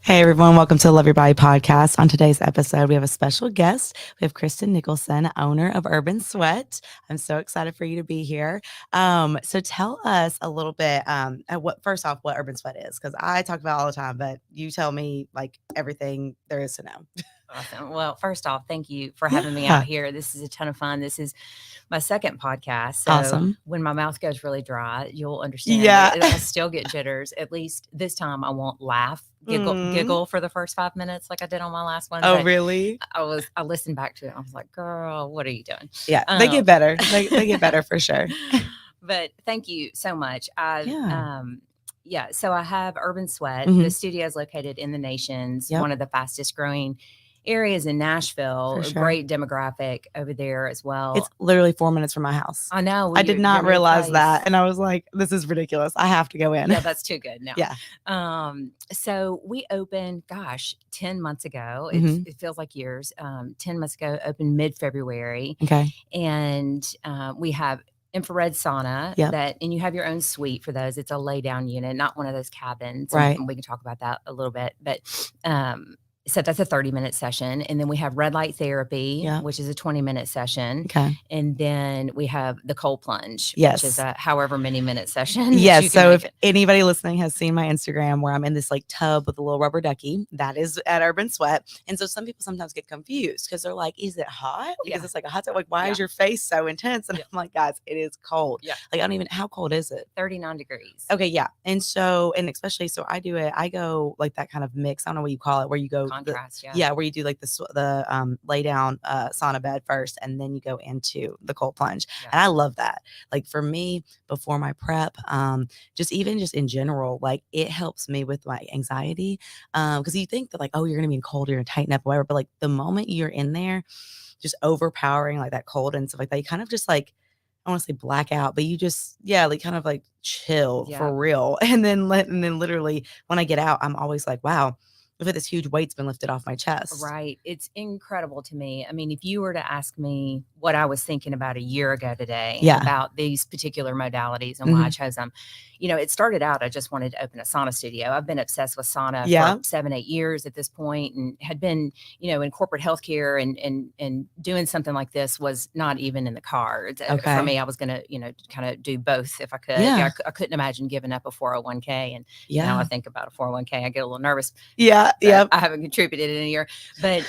Hey everyone, welcome to the Love Your Body podcast. On today's episode, we have a special guest. We have Kristen Nicolson, owner of Urban Sweat. I'm so excited for you to be here. So tell us a little bit, first off, what Urban Sweat is, because I talk about it all the time, but you tell me like everything there is to know. Awesome. Well, first off, thank you for having me out here. This is a ton of fun. This is my second podcast. So Awesome. when my mouth goes really dry, you'll understand. Yeah. I'll still get jitters. At least this time I won't laugh, giggle for the first 5 minutes like I did on my last one. Oh, really? I listened back to it. I was like, girl, what are you doing? Yeah, they get better. They get better for sure. But thank you so much. So I have Urban Sweat. Mhm. The studio is located in the Nations, Yep. one of the fastest growing areas in Nashville. For A sure. great demographic over there as well. It's literally 4 minutes from my house. I know. I did not realize that. And I was like, this is ridiculous. I have to go in. Yeah, that's too good now. Yeah. So we opened, 10 months ago. Mhm. It feels like years. 10 months ago, opened mid-February. Okay. And we have infrared sauna and you have your own suite for those. It's a lay down unit, not one of those cabins. Right. And we can talk about that a little bit, but, so that's a 30-minute session. And then we have red light therapy, which is a 20-minute session. Okay. And then we have the cold plunge, Yes. which is a however many minute session. Yes. So if anybody listening has seen my Instagram where I'm in this like tub with a little rubber ducky, that is at Urban Sweat. And so some people sometimes get confused because they're like, is it hot? Because it's like a hot tub. Like, why is your face so intense? And I'm like, guys, it is cold. Yeah. Like, I don't even, how cold is it? 39 degrees. Okay. Yeah. And so, and especially, so I go like that kind of mix. I don't know what you call it, where you go contrast. Where you do like the lay down sauna bed first, and then you go into the cold plunge. Yeah. And I love that. Like for me, before my prep, just in general, like it helps me with my anxiety. Because you think that like, oh, you're gonna be in cold, you're gonna tighten up, whatever. But like the moment you're in there, just overpowering like that cold and stuff like that, you kind of just like, I want to say black out, but you just, like kind of like chill for real. And then literally when I get out, I'm always like, wow, look at this huge weight's been lifted off my chest. Right. It's incredible to me. I mean, if you were to ask me what I was thinking about a year ago today about these particular modalities and why I chose them, it started out, I just wanted to open a sauna studio. I've been obsessed with sauna for 7-8 years at this point, and had been, in corporate healthcare, and doing something like this was not even in the cards. Okay. For me, I was going to, kind of do both if I could. Yeah. I couldn't imagine giving up a 401k. And now I think about a 401k, I get a little nervous. Yeah. I haven't contributed in a year, but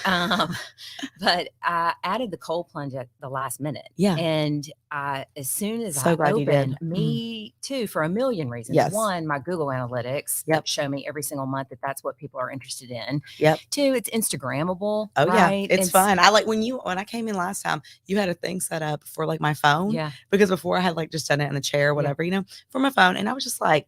I added the cold plunge at the last minute. Yeah. And as soon as I opened, me too, for a million reasons. Yes. One, my Google Analytics show me every single month that that's what people are interested in. Yep. Two, it's Instagrammable. Oh right? Yeah, it's fun. I like when I came in last time, you had a thing set up for like my phone. Yeah. Because before I had like just done it in the chair or whatever, for my phone, and I was just like,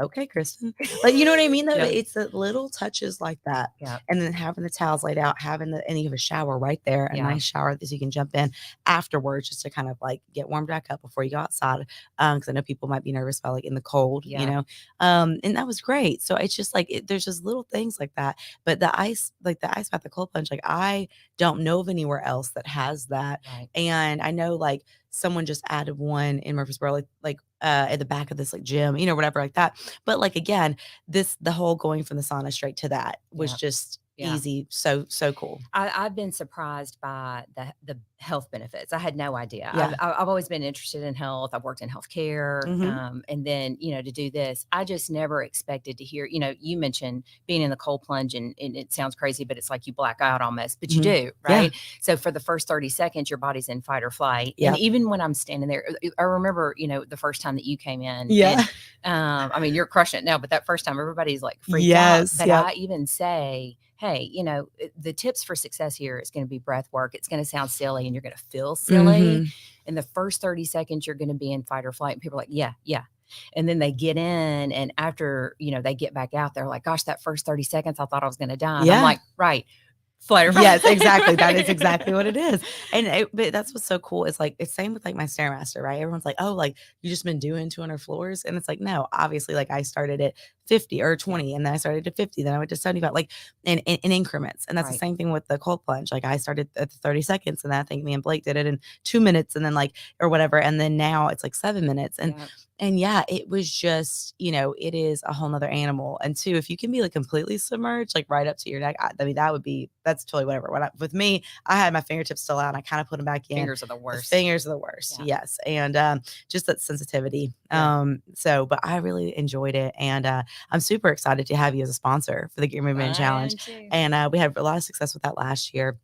okay, Kristen, like, you know what I mean? Though it's the little touches like that, and then having the towels laid out, and you have a shower right there, a nice shower that you can jump in afterwards, just to kind of like get warmed back up before you go outside. Because I know people might be nervous about like in the cold, and that was great. So it's just like there's just little things like that. But the ice bath, the cold plunge, like I don't know of anywhere else that has that, and I know like someone just added one in Murfreesboro, like at the back of this like gym, whatever like that. But like, again, the whole going from the sauna straight to that was just easy. So cool. I've been surprised by the health benefits. I had no idea. Yeah. I've always been interested in health. I've worked in healthcare. And then, to do this, I just never expected to hear, you mentioned being in the cold plunge, and it sounds crazy, but it's like you black out almost, but you do, right? Yeah. So for the first 30 seconds, your body's in fight or flight. Yep. And even when I'm standing there, I remember, the first time that you came in. Yeah. And, I mean, you're crushing it now, but that first time everybody's like freaked out. But I even say, hey, the tips for success here is going to be breath work. It's going to sound silly and you're going to feel silly. In the first 30 seconds, you're going to be in fight or flight. And people are like, yeah. And then they get in, and after, they get back out, they're like, gosh, that first 30 seconds, I thought I was going to die. And I'm like, right. Yes, exactly. That is exactly what it is. And but that's what's so cool. It's like, it's same with like my Stairmaster, right? Everyone's like, oh, like you just been doing 200 floors. And it's like, no, obviously like I started it 50 or 20, and then I started to 50, then I went to 75, like in increments. And that's the Right. same thing with the cold plunge. Like I started at the 30 seconds, and then I think me and Blake did it in 2 minutes, and then like or whatever, and then now it's like 7 minutes. And yeah, it was just, it is a whole nother animal. And two, if you can be like completely submerged, like right up to your neck, I mean, that's totally whatever. With me, I had my fingertips still out and I kind of put them back in. Fingers are the worst. Fingers are the worst. Yeah. Yes. And just that sensitivity. Yeah. But I really enjoyed it. And I'm super excited to have you as a sponsor for the Gear Movement Challenge. And we had a lot of success with that last year.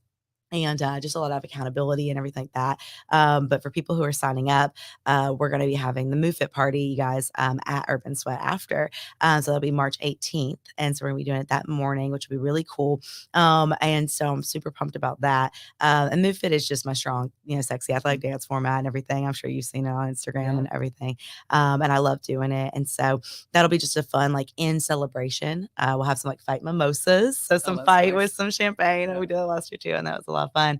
And just a lot of accountability and everything like that. But for people who are signing up, we're going to be having the Move Fit party, you guys, at Urban Sweat after. So that'll be March 18th. And so we're going to be doing it that morning, which will be really cool. And so I'm super pumped about that. And Move Fit is just my strong, sexy athletic dance format and everything. I'm sure you've seen it on Instagram and everything. And I love doing it. And so that'll be just a fun, like in celebration. We'll have some like fight mimosas. So some fight with some champagne. We did it last year too. And that was a lot of fun.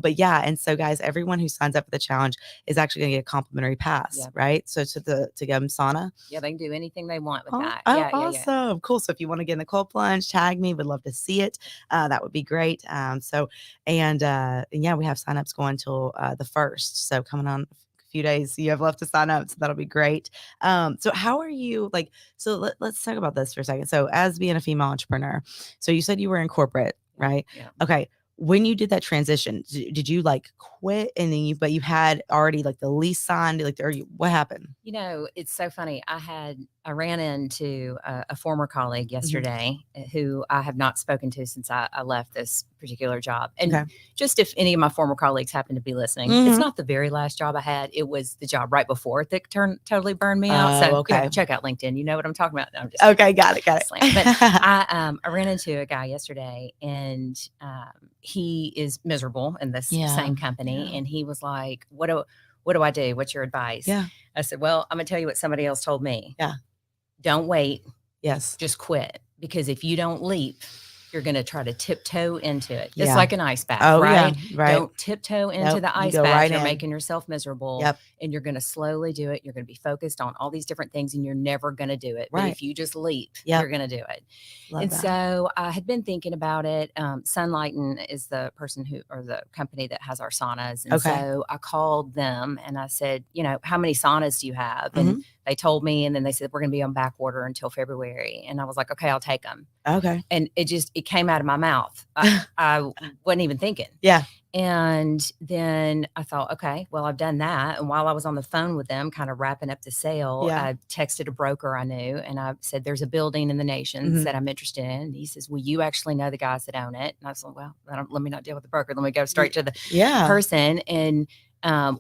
But yeah, and so guys, everyone who signs up for the challenge is actually going to get a complimentary pass, right? So to go sauna. Yeah, they can do anything they want with that. Yeah, awesome. Cool. So if you want to get in the cold plunge, tag me. Would love to see it. That would be great. And yeah, we have signups going till the 1st. So coming on few days you have left to sign up, so that'll be great. So how are you let's talk about this for a second. So as being a female entrepreneur, so you said you were in corporate, right? Yeah. Okay. When you did that transition, did you like quit and then you had already like the lease signed, what happened? It's so funny. I ran into a former colleague yesterday who I have not spoken to since I left this particular job. And just if any of my former colleagues happen to be listening, it's not the very last job I had. It was the job right before it that totally burned me out. So check out LinkedIn. You know what I'm talking about. No, I'm just got it. But I ran into a guy yesterday, and he is miserable in this same company. And he was like, what do I do? What's your advice? Yeah. I said, well, I'm going to tell you what somebody else told me. Yeah. Don't wait. Yes. Just quit. Because if you don't leap, you're going to try to tiptoe into it. It's like an ice bath, right? Yeah, right. Don't tiptoe into the ice bath. You're making yourself miserable. And you're going to slowly do it. You're going to be focused on all these different things, and you're never going to do it. But if you just leap, you're going to do it. So I had been thinking about it. Sunlighten is the the company that has our saunas. And so I called them and I said, how many saunas do you have? And they told me, and then they said, we're going to be on back order until February. And I was like, okay, I'll take them. Okay. And it came out of my mouth. I wasn't even thinking. Yeah. And then I thought, okay, well, I've done that. And while I was on the phone with them, kind of wrapping up the sale, I texted a broker I knew, and I said, there's a building in the Nations that I'm interested in. And he says, well, you actually know the guys that own it. And I was like, well, let me not deal with the broker. Let me go straight to the person. And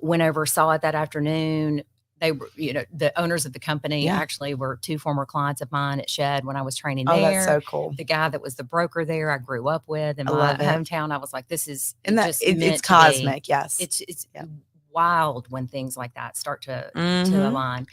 went over, saw it that afternoon. They were, the owners of the company actually were 2 former clients of mine at Shed when I was training there. That's so cool. The guy that was the broker there, I grew up with in my hometown. I was like, this is it's cosmic. Yes. It's wild when things like that start to align.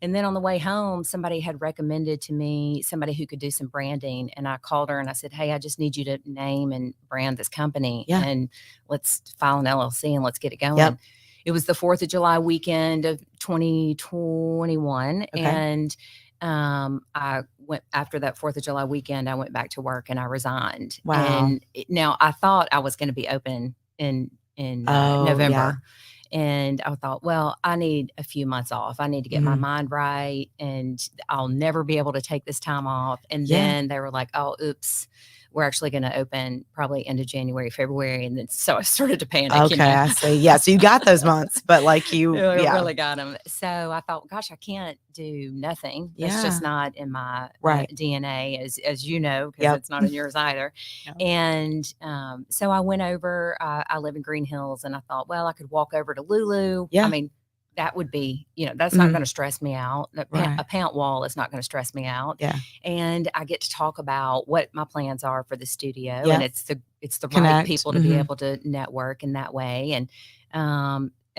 And then on the way home, somebody had recommended to me somebody who could do some branding. And I called her and I said, hey, I just need you to name and brand this company. And let's file an LLC and let's get it going. Yep. It was the 4th of July weekend of 2021. And I went after that 4th of July weekend, I went back to work and I resigned. Wow. And now I thought I was going to be open in November. Yeah. And I thought, well, I need a few months off. I need to get my mind right, and I'll never be able to take this time off. And then they were like, oh, oops, we're actually going to open probably end of January, February. And then so I started to panic. Okay, I see. Yeah, so you got those months, but like you really got them. So I thought, gosh, I can't do nothing. It's just not in my DNA, as you know, because it's not in yours either. And so I went over, I live in Green Hills, and I thought, well, I could walk over to Lulu. I mean, that would be, that's not going to stress me out. A pant wall is not going to stress me out. Yeah. And I get to talk about what my plans are for the studio. And it's the right people to be able to network in that way. And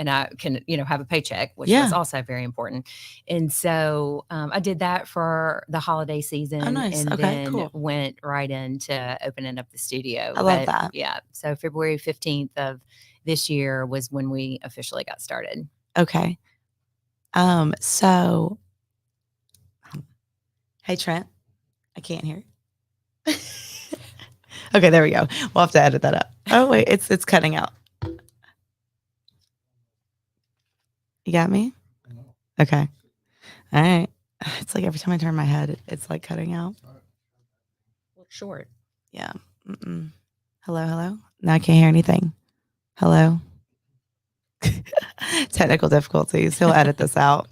I can, have a paycheck, which was also very important. And so I did that for the holiday season. Oh, nice. And then went right into opening up the studio. I love that. Yeah. So February 15th of this year was when we officially got started. Okay. So Hey, Trent. I can't hear. Okay, there we go. We'll have to edit that up. Oh wait, it's cutting out. You got me? Okay. All right. It's like every time I turn my head, it's like cutting out. Well, short. Yeah. Mm-mm. Hello, hello. No, I can't hear anything. Hello. Technical difficulties. He'll edit this out.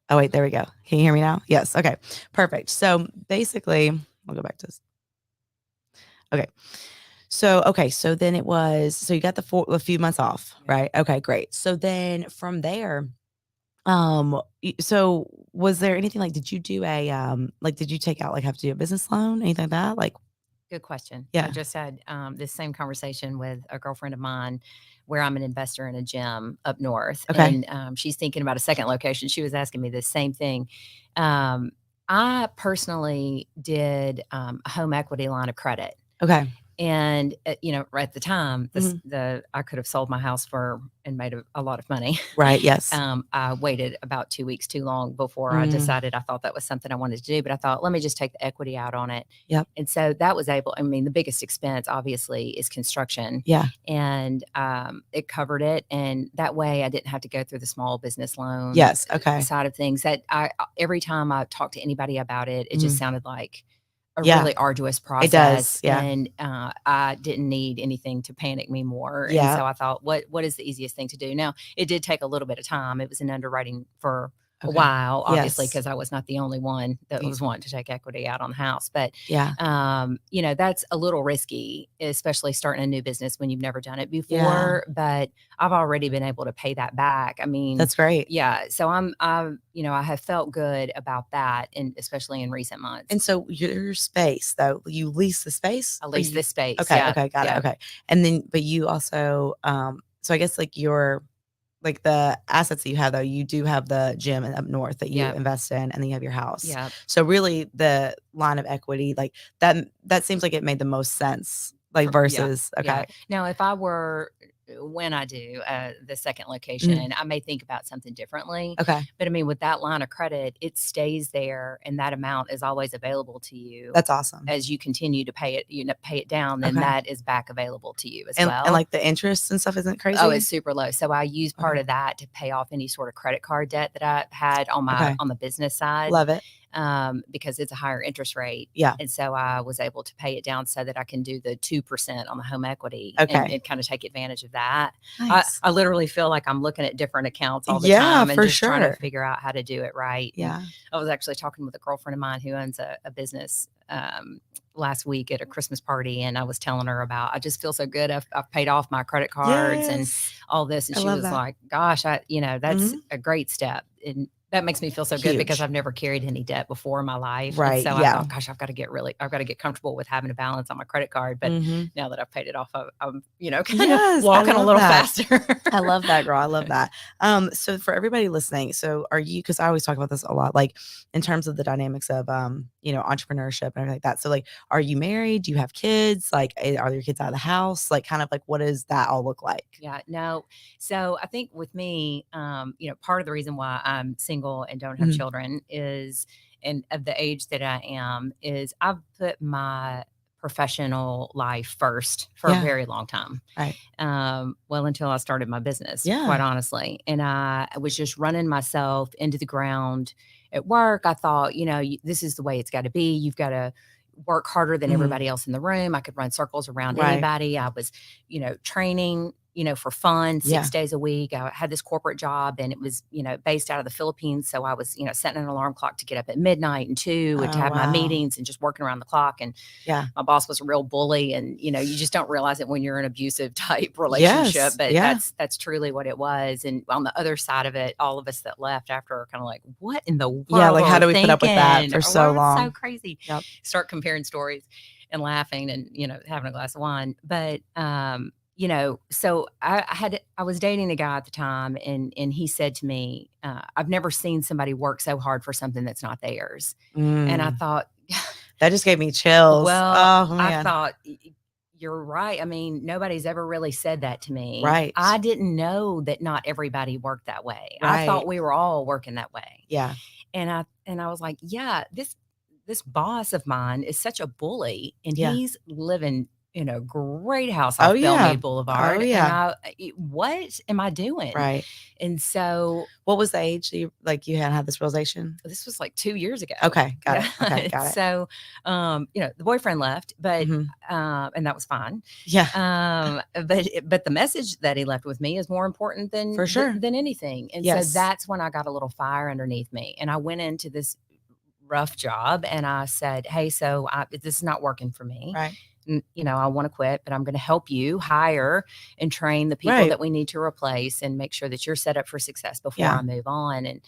Oh wait, there we go. Can you hear me now? Yes. Okay. Perfect. So basically, we'll go back to this. Okay. So then it was, so you got a few months off, right? Okay, great. So then from there, so was there anything like, did you do did you take out, like, have to do a business loan, anything like that? Like, Good question. yeah. I just had this same conversation with a girlfriend of mine where I'm an investor in a gym up north. Okay. And she's thinking about a second location. She was asking me the same thing. I personally did a home equity line of credit. Okay. And, right at the time, I could have sold my house and made a lot of money. Right. Yes. I waited about 2 weeks too long before I decided I thought that was something I wanted to do. But I thought, let me just take the equity out on it. Yep. And so that was the biggest expense obviously is construction. Yeah. And it covered it. And that way I didn't have to go through the small business loan Yes. Okay. side of things. That every time I talked to anybody about it, it just sounded like a Yeah. really arduous process. It does. Yeah. And I didn't need anything to panic me more. Yeah. And so I thought, what is the easiest thing to do? Now, it did take a little bit of time. It was in underwriting for a while, obviously, because I was not the only one that was wanting to take equity out on the house. But, yeah, that's a little risky, especially starting a new business when you've never done it before. Yeah. But I've already been able to pay that back. I mean, that's great. Yeah. So I have felt good about that, and especially in recent months. And so your space, though, you lease the space? I lease the space. Okay. Yeah. Okay. Got it. Okay. And then, but you also, so I guess like the assets that you have, though, you do have the gym up north that you invest in, and then you have your house. Yeah. So really the line of equity, like that seems like it made the most sense, like versus, okay. Yeah. Now, if I were, when I do the second location, I may think about something differently. Okay. But I mean, with that line of credit, it stays there and that amount is always available to you. That's awesome. As you continue to pay it down, then that is back available to you as well. And like the interest and stuff isn't crazy? Oh, it's super low. So I use part of that to pay off any sort of credit card debt that I had on the business side. Love it. Because it's a higher interest rate. Yeah. And so I was able to pay it down so that I can do the 2% on the home equity and kind of take advantage of that. Nice. I literally feel like I'm looking at different accounts all the time and just trying to figure out how to do it right. Yeah. And I was actually talking with a girlfriend of mine who owns a business last week at a Christmas party, and I was telling her about, I just feel so good. I've paid off my credit cards and all this. And she was like, gosh, that's a great step. And that makes me feel so good because I've never carried any debt before in my life. Right. And so I thought, gosh, I've got to get comfortable with having a balance on my credit card. But now that I've paid it off, I'm, kind of walking a little faster. I love that, girl. I love that. So for everybody listening, so are you, because I always talk about this a lot, like in terms of the dynamics of, entrepreneurship and everything like that. So like, are you married? Do you have kids? Like, are your kids out of the house? Like, kind of like, what does that all look like? Yeah, no. So I think with me, part of the reason why I'm single and don't have children is, and of the age that I am, is I've put my professional life first for a very long time. Right. Well, until I started my business, quite honestly. And I was just running myself into the ground at work. I thought, this is the way it's got to be. You've got to work harder than everybody else in the room. I could run circles around anybody. I was, training, for fun 6 days a week. I had this corporate job and it was, based out of the Philippines. So I was, setting an alarm clock to get up at midnight and 2 and to have my meetings and just working around the clock. And my boss was a real bully, and, you just don't realize it when you're in an abusive type relationship, but that's truly what it was. And on the other side of it, all of us that left after are kind of like, what in the world? Yeah. Like, how do we put up with that for so long? It's so crazy. Yep. Start comparing stories and laughing and, having a glass of wine. But, so I was dating a guy at the time, and he said to me, I've never seen somebody work so hard for something that's not theirs. And I thought, that just gave me chills. Well, I thought, you're right. I mean, nobody's ever really said that to me. Right. I didn't know that not everybody worked that way. Right. I thought we were all working that way. Yeah. And I was like, yeah, this boss of mine is such a bully, and Yeah. he's living in a great house Oh, off yeah. Bellmead Boulevard. Oh, And yeah. what am I doing? Right. And so, what was the age you had this realization? This was like 2 years ago. Okay, got it. Okay, got it. So, the boyfriend left, but Mm-hmm. and that was fine. Yeah. But the message that he left with me is more important than For sure. than anything. And Yes. so that's when I got a little fire underneath me, and I went into this rough job, and I said, "Hey, so this is not working for me. Right. I want to quit, but I'm going to help you hire and train the people Right. that we need to replace and make sure that you're set up for success before I move on." And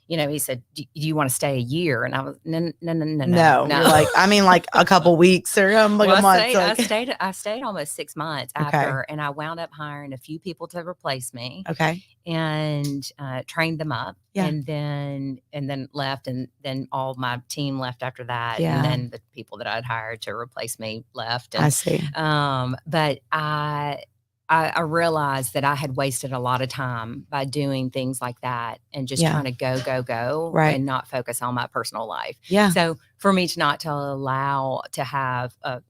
he said, "Do you want to stay a year?" And I was, no. You're like, I mean, like a couple weeks or like a month. I stayed almost 6 months after, and I wound up hiring a few people to replace me. Okay. And trained them up. Yeah. And then left, and then all my team left after that. Yeah. And then the people that I'd hired to replace me left. And, I see. But I realized that I had wasted a lot of time by doing things like that and just trying to go, right, and not focus on my personal life. Yeah. So for me to allow to have a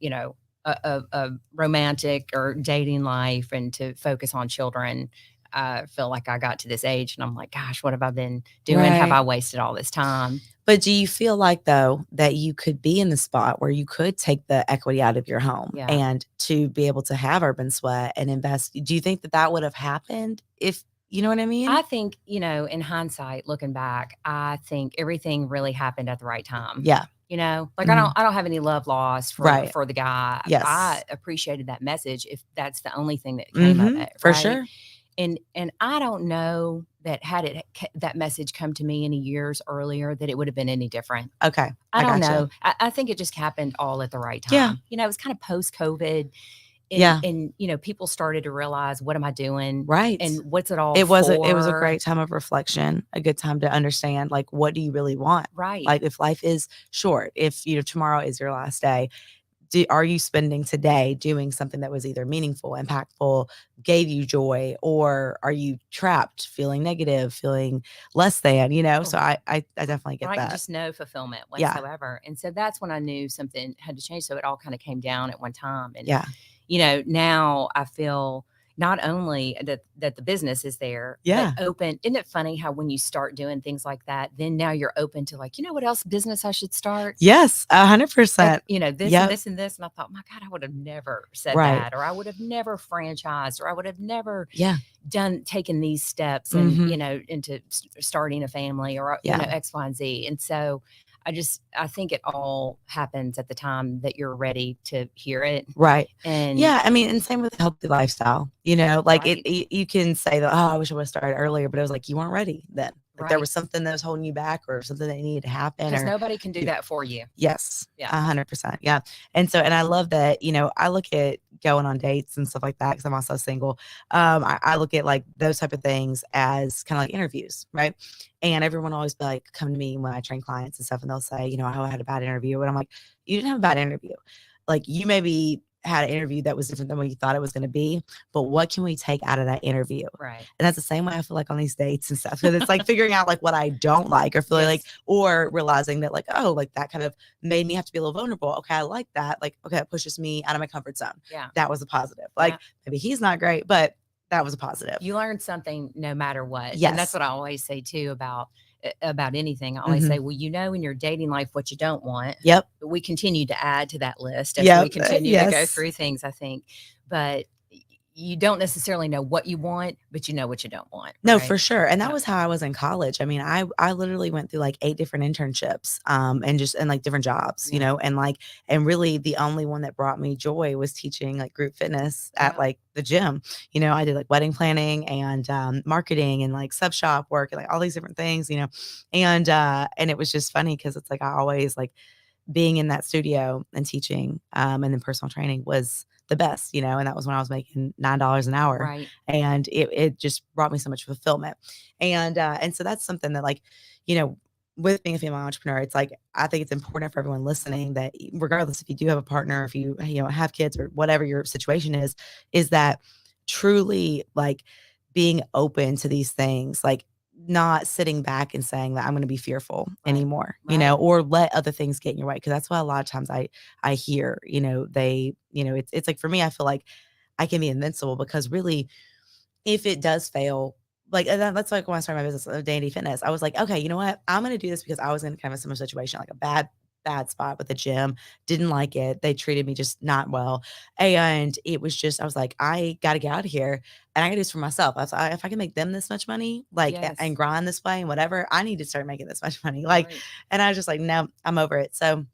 romantic or dating life and to focus on children, I feel like I got to this age and I'm like, gosh, what have I been doing? Right. Have I wasted all this time? But do you feel like, though, that you could be in the spot where you could take the equity out of your home and to be able to have Urban Sweat and invest? Do you think that would have happened if, you know what I mean? I think, in hindsight, looking back, I think everything really happened at the right time. Yeah. Like I don't have any love lost for the guy. Yes. I appreciated that message if that's the only thing that came of it. For sure. And I don't know that had that message come to me any years earlier, that it would have been any different. Okay. I don't know. I think it just happened all at the right time. Yeah. It was kind of post-COVID. And people started to realize, what am I doing? Right. And what's it all for? It was a great time of reflection, a good time to understand, like, what do you really want? Right. Like, if life is short, if, tomorrow is your last day, are you spending today doing something that was either meaningful, impactful, gave you joy, or are you trapped, feeling negative, feeling less than, So I definitely get that. Just no fulfillment whatsoever. And so that's when I knew something had to change. So it all kind of came down at one time. And, now I feel not only that the business is there, but open. Isn't it funny how when you start doing things like that, then now you're open to, like, what else business I should start? Yes, 100%. This and this and this. And I thought, my God, I would have never said that, or I would have never franchised, or I would have never taken these steps and, into starting a family, or, X, Y, and Z. And so I think it all happens at the time that you're ready to hear it. Right. And I mean, and same with healthy lifestyle, like you can say that, I wish I would have started earlier, but it was like, you weren't ready then. Like there was something that was holding you back, or something that needed to happen. Because nobody can do that for you. Yes. Yeah. 100%. Yeah. And so, and I love that, I look at going on dates and stuff like that, because I'm also single. I look at like those type of things as kind of like interviews, right? And everyone always be like, come to me when I train clients and stuff, and they'll say, I had a bad interview. And I'm like, you didn't have a bad interview. Like, you maybe had an interview that was different than what you thought it was going to be, but what can we take out of that interview? Right. And that's the same way I feel like on these dates and stuff. Because it's like figuring out like what I don't like, or feeling like, or realizing that, like, oh, like that kind of made me have to be a little vulnerable. Okay, I like that. Like, okay, it pushes me out of my comfort zone. Yeah. That was a positive. Like, maybe he's not great, but that was a positive. You learned something no matter what. Yes. And that's what I always say too about anything. I always say, well, in your dating life what you don't want. Yep. But we continue to add to that list as we continue to go through things, I think. But you don't necessarily know what you want, but you know what you don't want. No, right? for sure. And that was how I was in college. I mean, I literally went through like 8 different internships, and like different jobs, and really the only one that brought me joy was teaching like group fitness at like the gym. I did like wedding planning and marketing and like sub shop work and like all these different things, and it was just funny because it's like I always like being in that studio and teaching and then personal training was the best, and that was when I was making $9 an hour. Right. And it just brought me so much fulfillment. And so that's something that, like, with being a female entrepreneur, it's like, I think it's important for everyone listening that regardless if you do have a partner, if you have kids or whatever your situation is that truly like being open to these things, like not sitting back and saying that I'm going to be fearful anymore, Right. or let other things get in your way. Cause that's why a lot of times I hear, it's like for me, I feel like I can be invincible because really, if it does fail, like, and that's like when I started my business of Dandy Fitness, I was like, okay, you know what? I'm going to do this because I was in kind of a similar situation, like a bad spot with the gym. Didn't like it. They treated me just not well. And it was just, I was like, I got to get out of here and I got to do this for myself. I was like, if I can make them this much money, like, and grind this way and whatever, I need to start making this much money. Like, and I was just like, no, I'm over it. So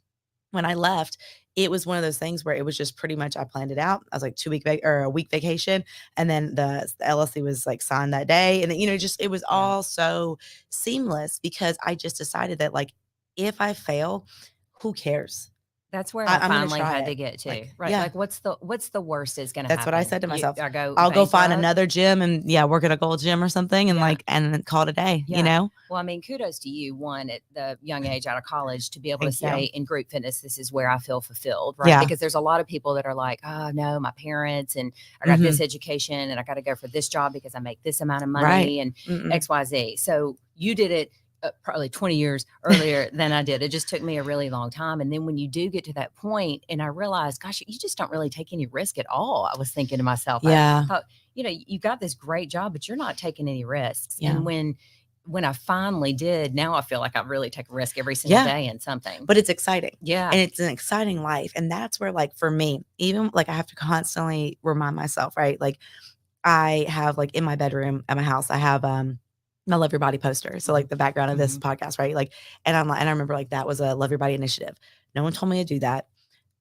when I left, it was one of those things where it was just pretty much I planned it out. I was like a week vacation, and then the LLC was like signed that day, and then, just it was all so seamless because I just decided that like if I fail, who cares? That's where I finally had it. to get to, like, right? Yeah. Like, what's the worst is going to happen? That's what I said to myself. I'll go find another gym and work at a gold gym or something and and then call it a day, Well, I mean, kudos to you, one, at the young age out of college, to be able to say in group fitness, this is where I feel fulfilled, right? Because there's a lot of people that are like, oh no, my parents, and I got this education and I got to go for this job because I make this amount of money and XYZ. So you did it probably 20 years earlier than I did. It just took me a really long time. And then when you do get to that point, and I realized, gosh, you just don't really take any risk at all. I was thinking to myself, I thought, you got this great job, but you're not taking any risks. And when I finally did, now I feel like I really take a risk every single day in something. But it's exciting. Yeah. And it's an exciting life. And that's where, like, for me, even like I have to constantly remind myself, right? Like I have like in my bedroom at my house, I have my Love Your Body poster. So like the background of this podcast, right? Like, and I'm like, and I remember like that was a Love Your Body initiative. No one told me to do that.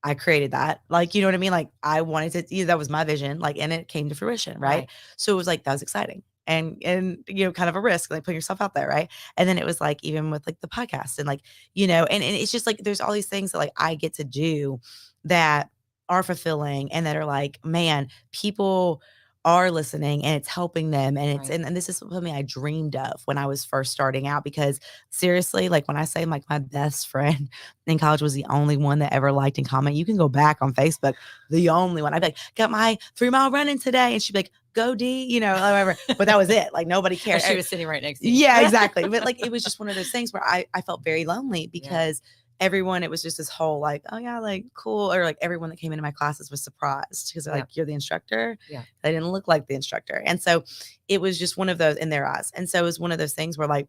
I created that. Like, you know what I mean? Like I wanted to, that was my vision, like, and it came to fruition. Right. So it was like, that was exciting. And kind of a risk, like putting yourself out there. Right. And then it was like, even with like the podcast and like, and it's just like, there's all these things that like I get to do that are fulfilling and that are like, man, people are listening and it's helping them. And it's, and this is something I dreamed of when I was first starting out, because seriously, like when I say like my best friend in college was the only one that ever liked and comment, you can go back on Facebook, the only one. I'd be like, got my 3-mile running today. And she'd be like, go D, whatever. But that was it. Like nobody cared. She was sitting right next to you. Yeah, exactly. But like, it was just one of those things where I felt very lonely because everyone, it was just this whole like, oh yeah, like cool. Or like everyone that came into my classes was surprised because they're like, you're the instructor. Yeah. They didn't look like the instructor. And so it was just one of those in their eyes. And so it was one of those things where like,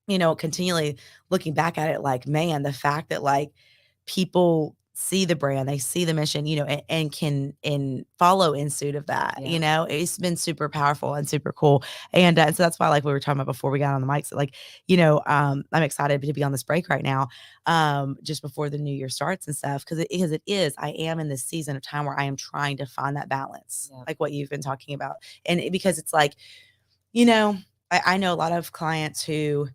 continually looking back at it, like, man, the fact that like people see the brand, they see the mission, and can follow in suit of that, it's been super powerful and super cool. And so that's why, like we were talking about before we got on the mics, like, I'm excited to be on this break right now, just before the new year starts and stuff. Cause I am in this season of time where I am trying to find that balance, like what you've been talking about. And because it's like, I know a lot of clients who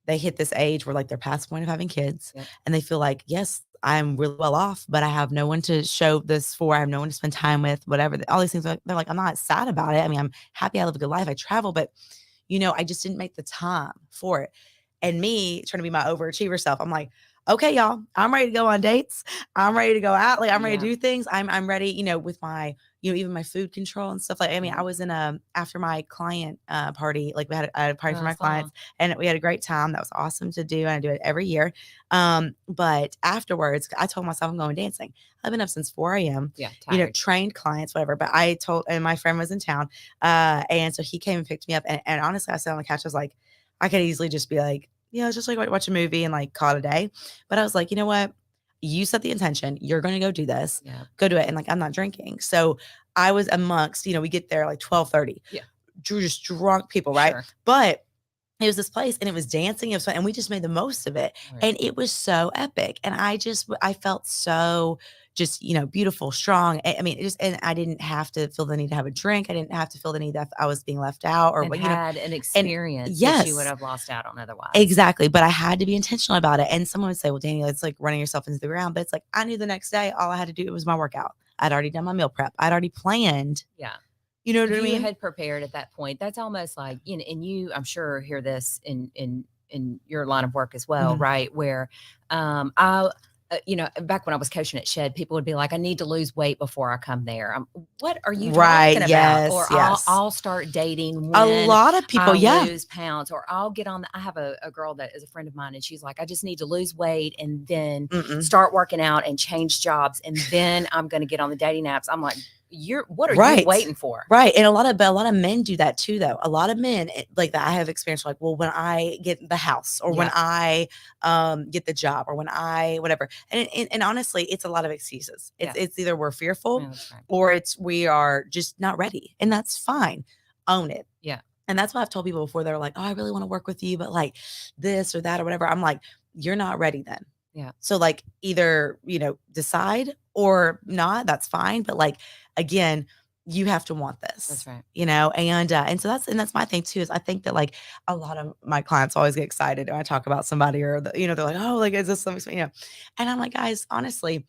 they hit this age where like they're past the point of having kids and they feel like, yes, I'm really well off, but I have no one to show this for. I have no one to spend time with, whatever. All these things, they're like, I'm not sad about it. I mean, I'm happy I live a good life. I travel, but I just didn't make the time for it. And me trying to be my overachiever self, I'm like, okay, y'all, I'm ready to go on dates. I'm ready to go out. Like I'm ready to do things. I'm ready, with my, even my food control and stuff. Like, I mean, I was in after my client party, like I had a party for my clients and we had a great time. That was awesome to do. And I do it every year. But afterwards, I told myself I'm going dancing. I've been up since 4 a.m. Yeah, trained clients, whatever. But and my friend was in town. And so he came and picked me up. And honestly, I sat on the couch. I was like, I could easily just be like, just like watch a movie and like call it a day. But I was like, you know what? You set the intention. You're going to go do this. Go do it. And like, I'm not drinking. So I was amongst, we get there like 12:30. Yeah. Just drunk people, right? Sure. But it was this place and it was dancing. It was fun. And we just made the most of it. Right. And it was so epic. And I felt so just, beautiful, strong. I mean, and I didn't have to feel the need to have a drink. I didn't have to feel the need that I was being left out or, had an experience that you would have lost out on otherwise. Exactly. But I had to be intentional about it. And someone would say, well, Daniel, it's like running yourself into the ground. But it's like, I knew the next day, all I had to do was my workout. I'd already done my meal prep. I'd already planned. Yeah. You know what I mean? You had prepared at that point. That's almost like, and you, I'm sure, hear this in your line of work as well, right? Where back when I was coaching at Shed, people would be like, I need to lose weight before I come there. What are you Right. talking about? Or I'll start dating A when lot of people, I lose pounds, or I'll get on. I have a girl that is a friend of mine, and she's like, I just need to lose weight and then start working out and change jobs, and then I'm going to get on the dating apps. I'm like, what are you waiting for? Right. And a lot of men do that too, though. A lot of men like that I have experienced, like, well, when I get the house, or when I get the job, or when I whatever. And honestly, it's a lot of excuses. It's either we're fearful or we are just not ready. And that's fine. Own it. Yeah. And that's why I've told people before, they're like, oh, I really want to work with you, but like this or that or whatever. I'm like, you're not ready then. Yeah. So like either, decide or not, that's fine. But like, again, you have to want this. That's right. And so that's my thing too, is I think that like a lot of my clients always get excited when I talk about somebody, or they're like, oh, like, is this something, and I'm like, guys, honestly,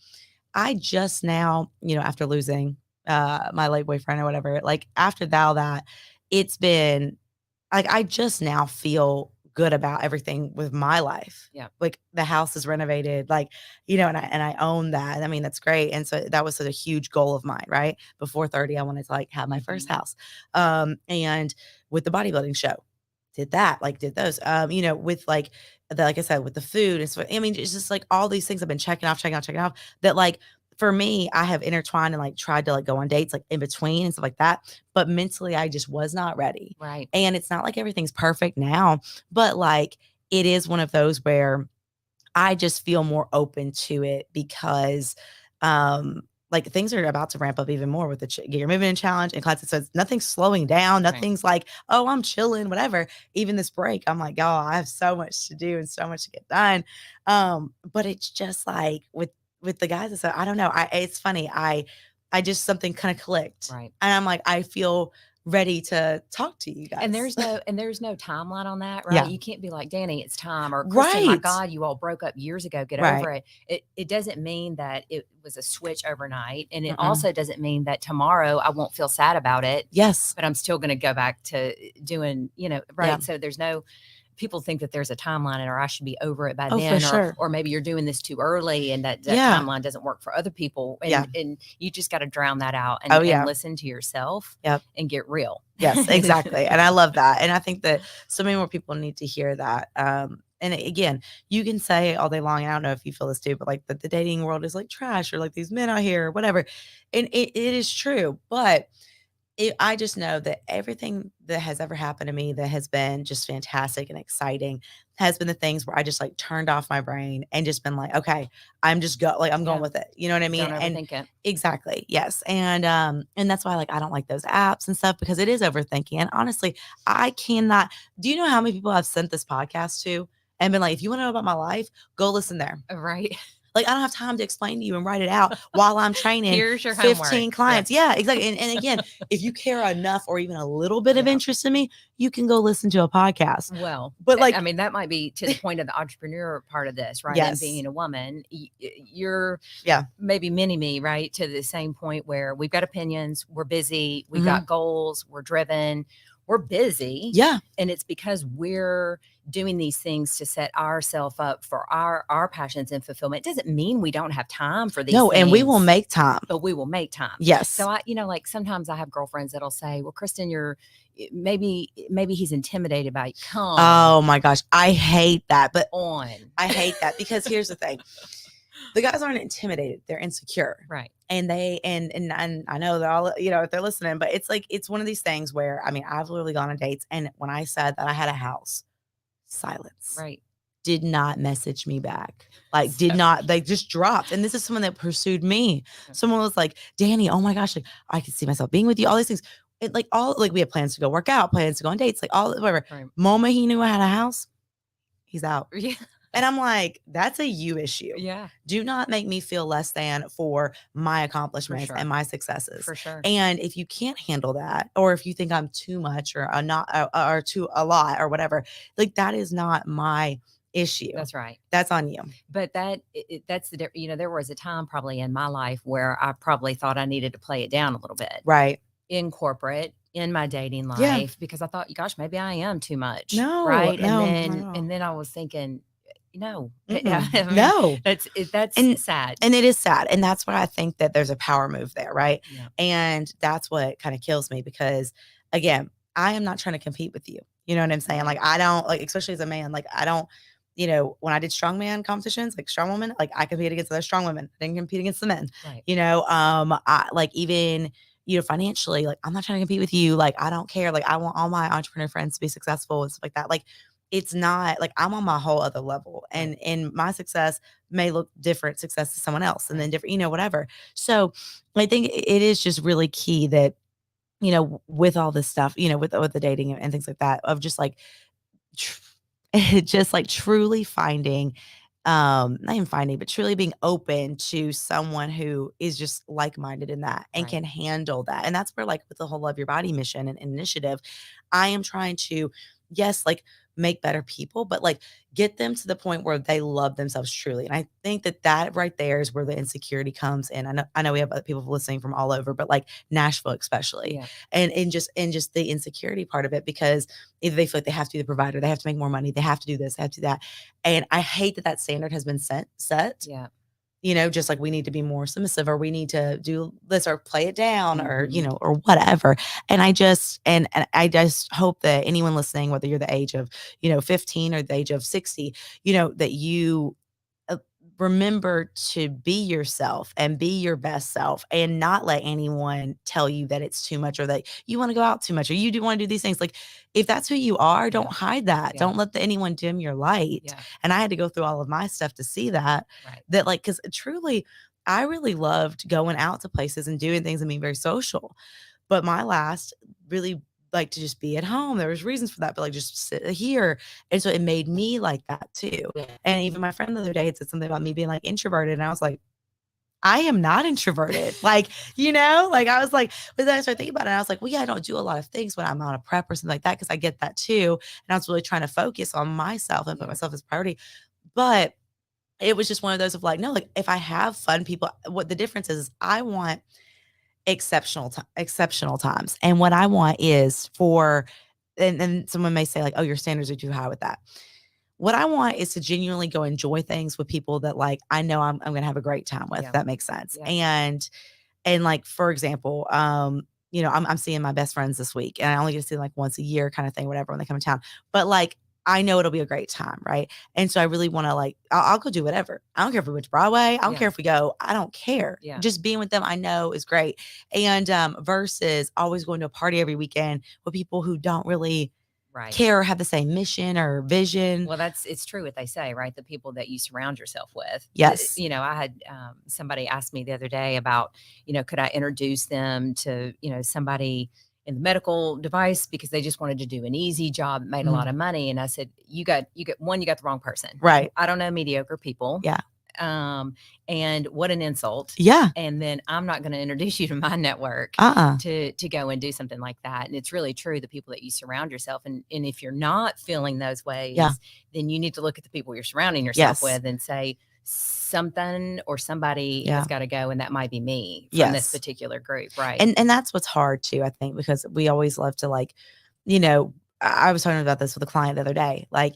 I just now, after losing my late boyfriend or whatever, like after that, it's been like, I just now feel good about everything with my life. Yeah. Like the house is renovated, like, and I own that. I mean, that's great. And so that was such a huge goal of mine, right? Before 30, I wanted to like have my first house. And with the bodybuilding show, did those, with like like I said, with the food and so, I mean, it's just like all these things I've been checking off that like, for me, I have intertwined and like tried to like go on dates like in between and stuff like that. But mentally, I just was not ready. Right. And it's not like everything's perfect now, but like it is one of those where I just feel more open to it, because like things are about to ramp up even more with the Get Your Movement Challenge and classes. So it's nothing's slowing down. Nothing's like, oh, I'm chilling, whatever. Even this break, I'm like, oh, I have so much to do and so much to get done. But it's just like with the guys, so I don't know. It's funny. I just, something kind of clicked. Right. And I'm like, I feel ready to talk to you guys. And there's no timeline on that, right? Yeah. You can't be like, Danny, it's time, or Kristen, my Right. God, you all broke up years ago. Get Right. over it. It doesn't mean that it was a switch overnight. And it also doesn't mean that tomorrow I won't feel sad about it. Yes. But I'm still going to go back to doing, right. Yeah. So there's no, people think that there's a timeline, or I should be over it by Oh, then, for sure. or maybe you're doing this too early, and that Yeah. timeline doesn't work for other people. And, Yeah. and you just got to drown that out and, Oh, yeah. and listen to yourself. Yep. And get real. Yes, exactly. And I love that. And I think that so many more people need to hear that. And again, you can say all day long, and I don't know if you feel this too, but like the dating world is like trash, or like these men out here or whatever. And it is true. But I just know that everything that has ever happened to me that has been just fantastic and exciting has been the things where I just like turned off my brain and just been like, okay, I'm just I'm going with it. You know what I mean? Don't overthink it. Exactly. Yes. And that's why like I don't like those apps and stuff, because it is overthinking. And honestly, I cannot. Do you know how many people I've sent this podcast to and been like, if you want to know about my life, go listen there. Right. Like, I don't have time to explain to you and write it out while I'm training Here's your 15 homework. clients. Yeah, exactly. And again, if you care enough or even a little bit of interest in me, you can go listen to a podcast. Well, but like, I mean, that might be to the point of the entrepreneur part of this, right? Yes. And being a woman, you're yeah, maybe me, right? To the same point where we've got opinions, we're busy, we've got goals, we're driven, we're busy. Yeah. And it's because we're doing these things to set ourselves up for our passions and fulfillment. It doesn't mean we don't have time for these things. And we will make time. But we will make time. Yes. So I, like sometimes I have girlfriends that'll say, well, Kristen, maybe he's intimidated by you. Come. Oh my gosh. I hate that. But I hate that, because here's the thing. The guys aren't intimidated. They're insecure. Right. And and I know they're all, if they're listening, but it's like, it's one of these things where, I mean, I've literally gone on dates, and when I said that I had a house, silence. Right. Did not message me back. Like, did not, they just dropped. And this is someone that pursued me. Someone was like, Danny, oh my gosh, like I could see myself being with you, all these things. It, like we had plans to go work out, plans to go on dates, like all whatever. Right. Moment he knew I had a house, he's out. Yeah. And I'm like, that's a you issue. Yeah. Do not make me feel less than for my accomplishments and my successes. For sure. And if you can't handle that, or if you think I'm too much or or too a lot or whatever, like that is not my issue. That's right. That's on you. But that's the, there was a time probably in my life where I probably thought I needed to play it down a little bit. Right. In corporate, in my dating life, Yeah. because I thought, gosh, maybe I am too much. No. Right. No, and then I was thinking, No. I mean, no. That's sad. And it is sad. And that's why I think that there's a power move there, right? Yeah. And that's what kind of kills me because, again, I am not trying to compete with you. You know what I'm saying? Right. Like, I don't, like, especially as a man, like, I don't, when I did strongman competitions, like strong women, like I competed against other strong women. I didn't compete against the men. Right. I like even, financially, like I'm not trying to compete with you. Like, I don't care. Like, I want all my entrepreneur friends to be successful and stuff like that. Like, it's not like I'm on my whole other level, and my success may look different success to someone else, and then different, whatever. So I think it is just really key that, with all this stuff, with the dating and things like that, of just like, just like truly finding, not even finding, but truly being open to someone who is just like-minded in that and can handle that. And that's where, like, with the whole Love Your Body mission and initiative, I am trying to, yes, like, make better people, but like get them to the point where they love themselves truly. And I think that right there is where the insecurity comes in. I know we have other people listening from all over, but like Nashville especially. And just the insecurity part of it, because either they feel like they have to be the provider, they have to make more money, they have to do this, they have to do that. And I hate that standard has been set. Yeah. Just like we need to be more submissive, or we need to do this, or play it down, or, or whatever. And I just hope that anyone listening, whether you're the age of, 15 or the age of 60, that you remember to be yourself and be your best self, and not let anyone tell you that it's too much, or that you want to go out too much, or you do want to do these things. Like, if that's who you are, don't hide that. Don't let anyone dim your light. And I had to go through all of my stuff to see that, that like, because truly, I really loved going out to places and doing things and being very social. But my last really like to just be at home. There was reasons for that, but like just sit here. And so it made me like that too. And even my friend the other day had said something about me being like introverted. And I was like, I am not introverted. Like, like I was like, but then I started thinking about it. And I was like, well, yeah, I don't do a lot of things when I'm on a prep or something like that, because I get that too. And I was really trying to focus on myself and put myself as priority. But it was just one of those of like, no, like if I have fun people, what the difference is I want exceptional times. And what I want is for, and someone may say like, oh, your standards are too high with that. What I want is to genuinely go enjoy things with people that like I know I'm going to have a great time with. If that makes sense. And like, for example, I'm seeing my best friends this week, and I only get to see them like once a year kind of thing, whatever, when they come in town. But like, I know it'll be a great time, right? And so I really want to like, I'll go do whatever. I don't care if we went to Broadway. I don't care if we go. I don't care. Just being with them, I know is great. And versus always going to a party every weekend with people who don't really care or have the same mission or vision. Well, it's true what they say, right? The people that you surround yourself with. Yes. I had somebody ask me the other day about, could I introduce them to, somebody in the medical device, because they just wanted to do an easy job, made a lot of money. And I said, you got the wrong person. Right. I don't know mediocre people. Yeah. And what an insult. Yeah. And then I'm not going to introduce you to my network to go and do something like that. And it's really true, the people that you surround yourself. And if you're not feeling those ways, then you need to look at the people you're surrounding yourself with and say, something or somebody has got to go, and that might be me from this particular group, right? And that's what's hard too, I think, because we always love to like, I was talking about this with a client the other day, like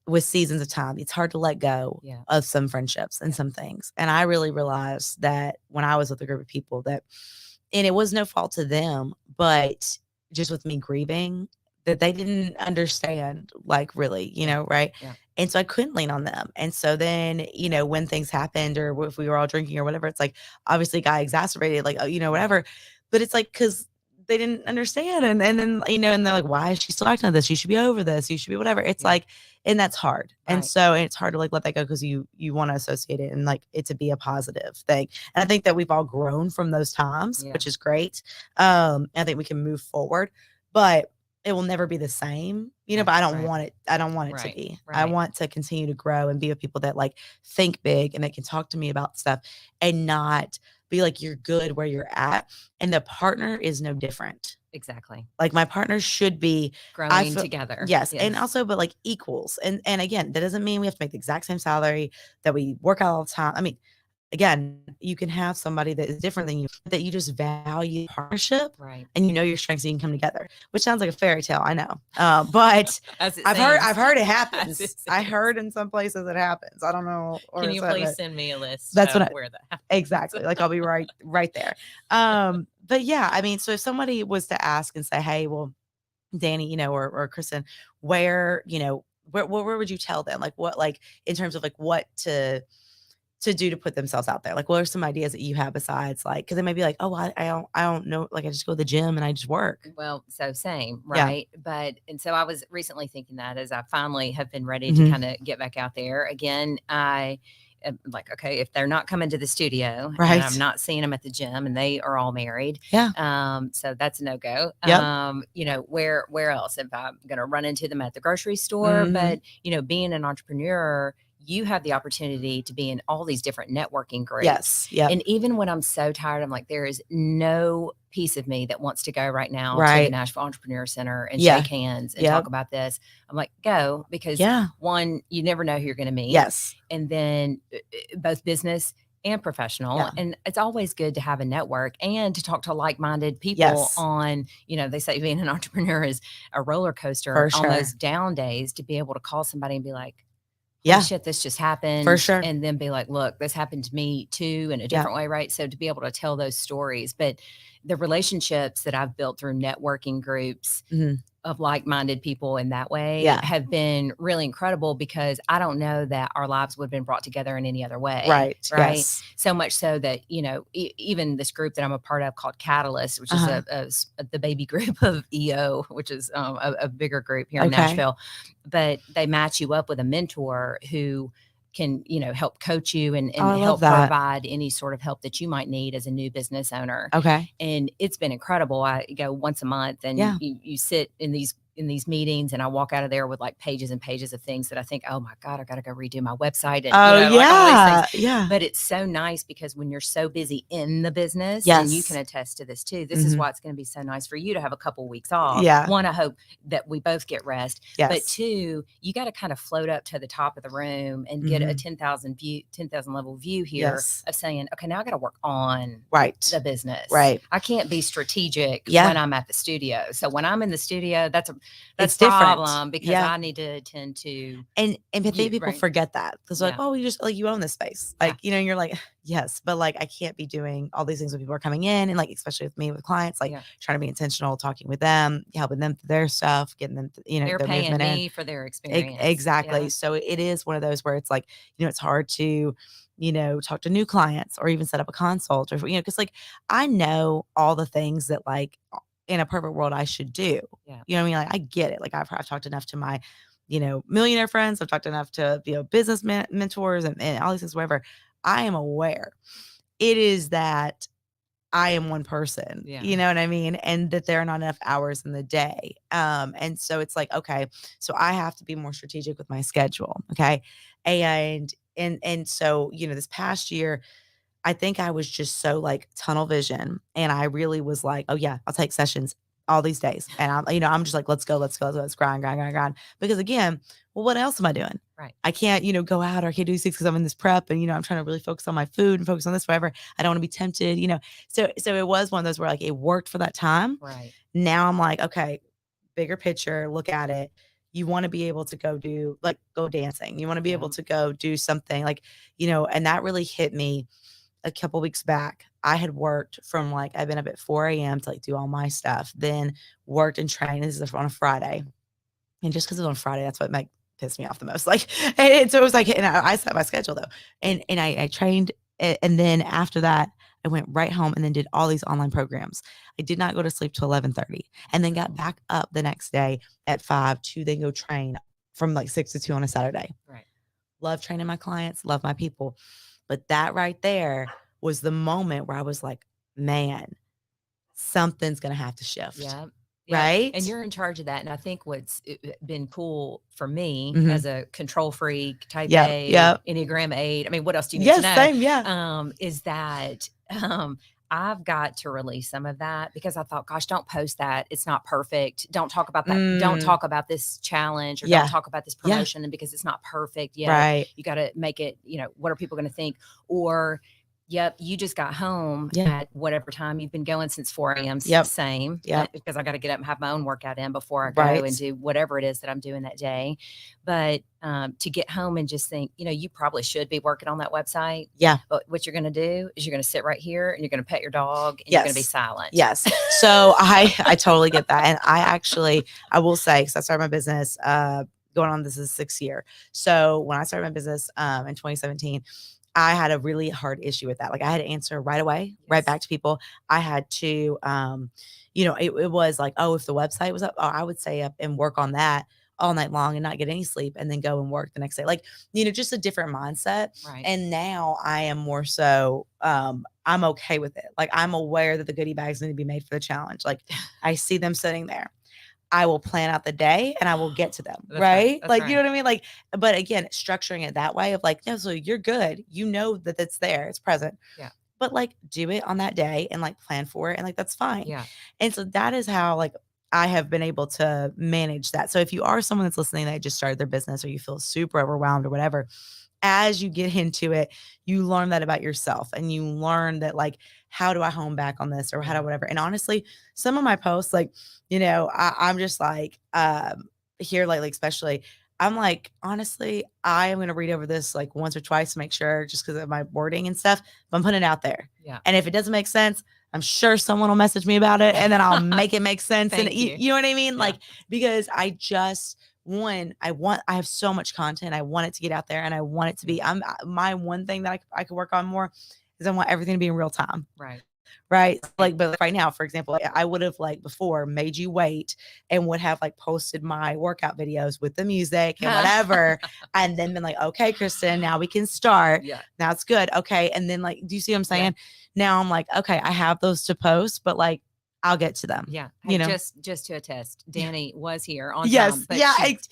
with seasons of time, it's hard to let go of some friendships and some things. And I really realized that when I was with a group of people that, and it was no fault to them, but just with me grieving, that they didn't understand, like really, right? Yeah. And so I couldn't lean on them. And so then, when things happened, or if we were all drinking or whatever, it's like, obviously got exacerbated, like, whatever. But it's like, because they didn't understand. And then, and they're like, why is she still acting like this? You should be over this. You should be whatever. It's like, and that's hard. And so it's hard to like let that go, because you want to associate it and like it to be a positive thing. And I think that we've all grown from those times, which is great. I think we can move forward, but it will never be the same, but I don't want it. I don't want it to be. I want to continue to grow and be with people that like think big and they can talk to me about stuff, and not be like, you're good where you're at. And the partner is no different. Exactly. Like my partner should be growing together. Yes. And also, but like equals. And again, that doesn't mean we have to make the exact same salary, that we work out all the time. I mean, again, you can have somebody that is different than you, that you just value partnership, right? And you know your strengths, and you can come together. Which sounds like a fairy tale, I know, but I've heard it happens. I heard in some places it happens. I don't know. Can you please send me a list that's of where that happens? Exactly. Like I'll be right there. But yeah, I mean, so if somebody was to ask and say, hey, well, Danny, or Kristen, where, where would you tell them? Like what, like in terms of like what to do to put themselves out there? Like what are some ideas that you have besides like, because they may be like, oh, I don't know. Like I just go to the gym and I just work. Well, so same, right? And so I was recently thinking that as I finally have been ready to kind of get back out there again, I am like, okay, if they're not coming to the studio and I'm not seeing them at the gym and they are all married. So that's a no-go. Where else? If I'm going to run into them at the grocery store, but being an entrepreneur, you have the opportunity to be in all these different networking groups. And even when I'm so tired, I'm like, there is no piece of me that wants to go right now to the Nashville Entrepreneur Center and shake hands and talk about this. I'm like, go, because one, you never know who you're going to meet. And then both business and professional. And it's always good to have a network and to talk to like-minded people on, they say being an entrepreneur is a roller coaster on those down days, to be able to call somebody and be like, shit, this just happened. For sure. And then be like, look, this happened to me too, in a different way. Right. So to be able to tell those stories, but the relationships that I've built through networking groups of like-minded people in that way have been really incredible, because I don't know that our lives would have been brought together in any other way. Right. Yes. So much so that, even this group that I'm a part of called Catalyst, which is the baby group of EO, which is a bigger group here in Nashville, but they match you up with a mentor who can, help coach you and help provide any sort of help that you might need as a new business owner. And it's been incredible. I go once a month and you sit in these meetings, and I walk out of there with like pages and pages of things that I think, oh my God, I got to go redo my website. And like all these things. But it's so nice, because when you're so busy in the business, and you can attest to this too, this is why it's going to be so nice for you to have a couple weeks off. One, I hope that we both get rest, but two, you got to kind of float up to the top of the room and get a 10,000 level view here of saying, okay, now I got to work on the business. I can't be strategic when I'm at the studio. So when I'm in the studio, that's a problem, because I need to attend to. And I think people forget that, because like, oh, you just like, you own this space. Like, you're like, yes, but like, I can't be doing all these things when people are coming in, and like, especially with me, with clients, like trying to be intentional, talking with them, helping them through their stuff, getting them, they're paying me for their experience. Exactly. So it is one of those where it's like, it's hard to, talk to new clients or even set up a consult, or, because like, I know all the things that like in a perfect world I should do. You know what I mean? Like, I get it. Like I've talked enough to my, millionaire friends. I've talked enough to, business mentors and all these things, whatever. I am aware. It is that I am one person, you know what I mean? And that there are not enough hours in the day. And so it's like, okay, so I have to be more strategic with my schedule. Okay. And so, this past year, I think I was just so like tunnel vision, and I really was like, oh yeah, I'll take sessions all these days. And I'm just like, let's go, let's grind. Because again, well, what else am I doing? I can't, go out, or I can't do these things because I'm in this prep, and, I'm trying to really focus on my food and focus on this, whatever. I don't want to be tempted, So it was one of those where like, it worked for that time. Now I'm like, okay, bigger picture, look at it. You want to be able to go dancing. You want to be able to go do something like, and that really hit me a couple weeks back. I had worked from like, I've been up at 4 a.m. to like do all my stuff, then worked and trained. This is on a Friday. And just because it's on Friday, that's what might piss me off the most. Like, and so it was like, and I set my schedule though. And I trained. And then after that, I went right home and then did all these online programs. I did not go to sleep till 11:30, and then got back up the next day at 5 to then go train from like 6 to 2 on a Saturday. Love training my clients, love my people. But that right there was the moment where I was like, man, something's going to have to shift. Right. And you're in charge of that. And I think what's been cool for me as a control freak, type A, Enneagram 8. I mean, what else do you need to know? Same, is that I've got to release some of that, because I thought, gosh, don't post that. It's not perfect. Don't talk about that. Don't talk about this challenge, or don't talk about this promotion, and because it's not perfect yet. You got to make it, what are people going to think? Or Yep. You just got home at whatever time. You've been going since 4 a.m. Same. Because I got to get up and have my own workout in before I go and do whatever it is that I'm doing that day. But to get home and just think, you probably should be working on that website. Yeah. But what you're going to do is you're going to sit right here and you're going to pet your dog and you're going to be silent. Yes. So I totally get that. And I will say, because I started my business, going on, this is 6th year. So when I started my business in 2017, I had a really hard issue with that. Like I had to answer right away, right back to people. I had to, it was like, oh, if the website was up, I would stay up and work on that all night long and not get any sleep and then go and work the next day. Like, just a different mindset. Right. And now I am more so, I'm okay with it. Like I'm aware that the goodie bags need to be made for the challenge. Like I see them sitting there. I will plan out the day and I will get to them. Right. Like, you know what I mean? Like, but again, structuring it that way of like, no, so you're good. You know that it's there. It's present. Yeah. But like do it on that day and like plan for it. And like, that's fine. Yeah. And so that is how like I have been able to manage that. So if you are someone that's listening that just started their business or you feel super overwhelmed or whatever, as you get into it, you learn that about yourself and you learn that like, how do I hone back on this or how do I whatever? And honestly, some of my posts, like, I'm just like, here lately, especially, I'm like, honestly, I am going to read over this like once or twice to make sure just because of my wording and stuff, but I'm putting it out there. Yeah. And if it doesn't make sense, I'm sure someone will message me about it and then I'll make it make sense. And you know what I mean? Yeah. Like, because I have so much content. I want it to get out there and I want it to be, my one thing that I could work on more is I want everything to be in real time. Right. Right. Like, but right now, for example, I would have like before made you wait and would have like posted my workout videos with the music and whatever. And then been like, okay, Kristen, now we can start. Yeah. Now it's good. Okay. And then like, do you see what I'm saying? Yeah. Now I'm like, okay, I have those to post, but like, I'll get to them. Yeah. Hey, just to attest, Danny was here on time. But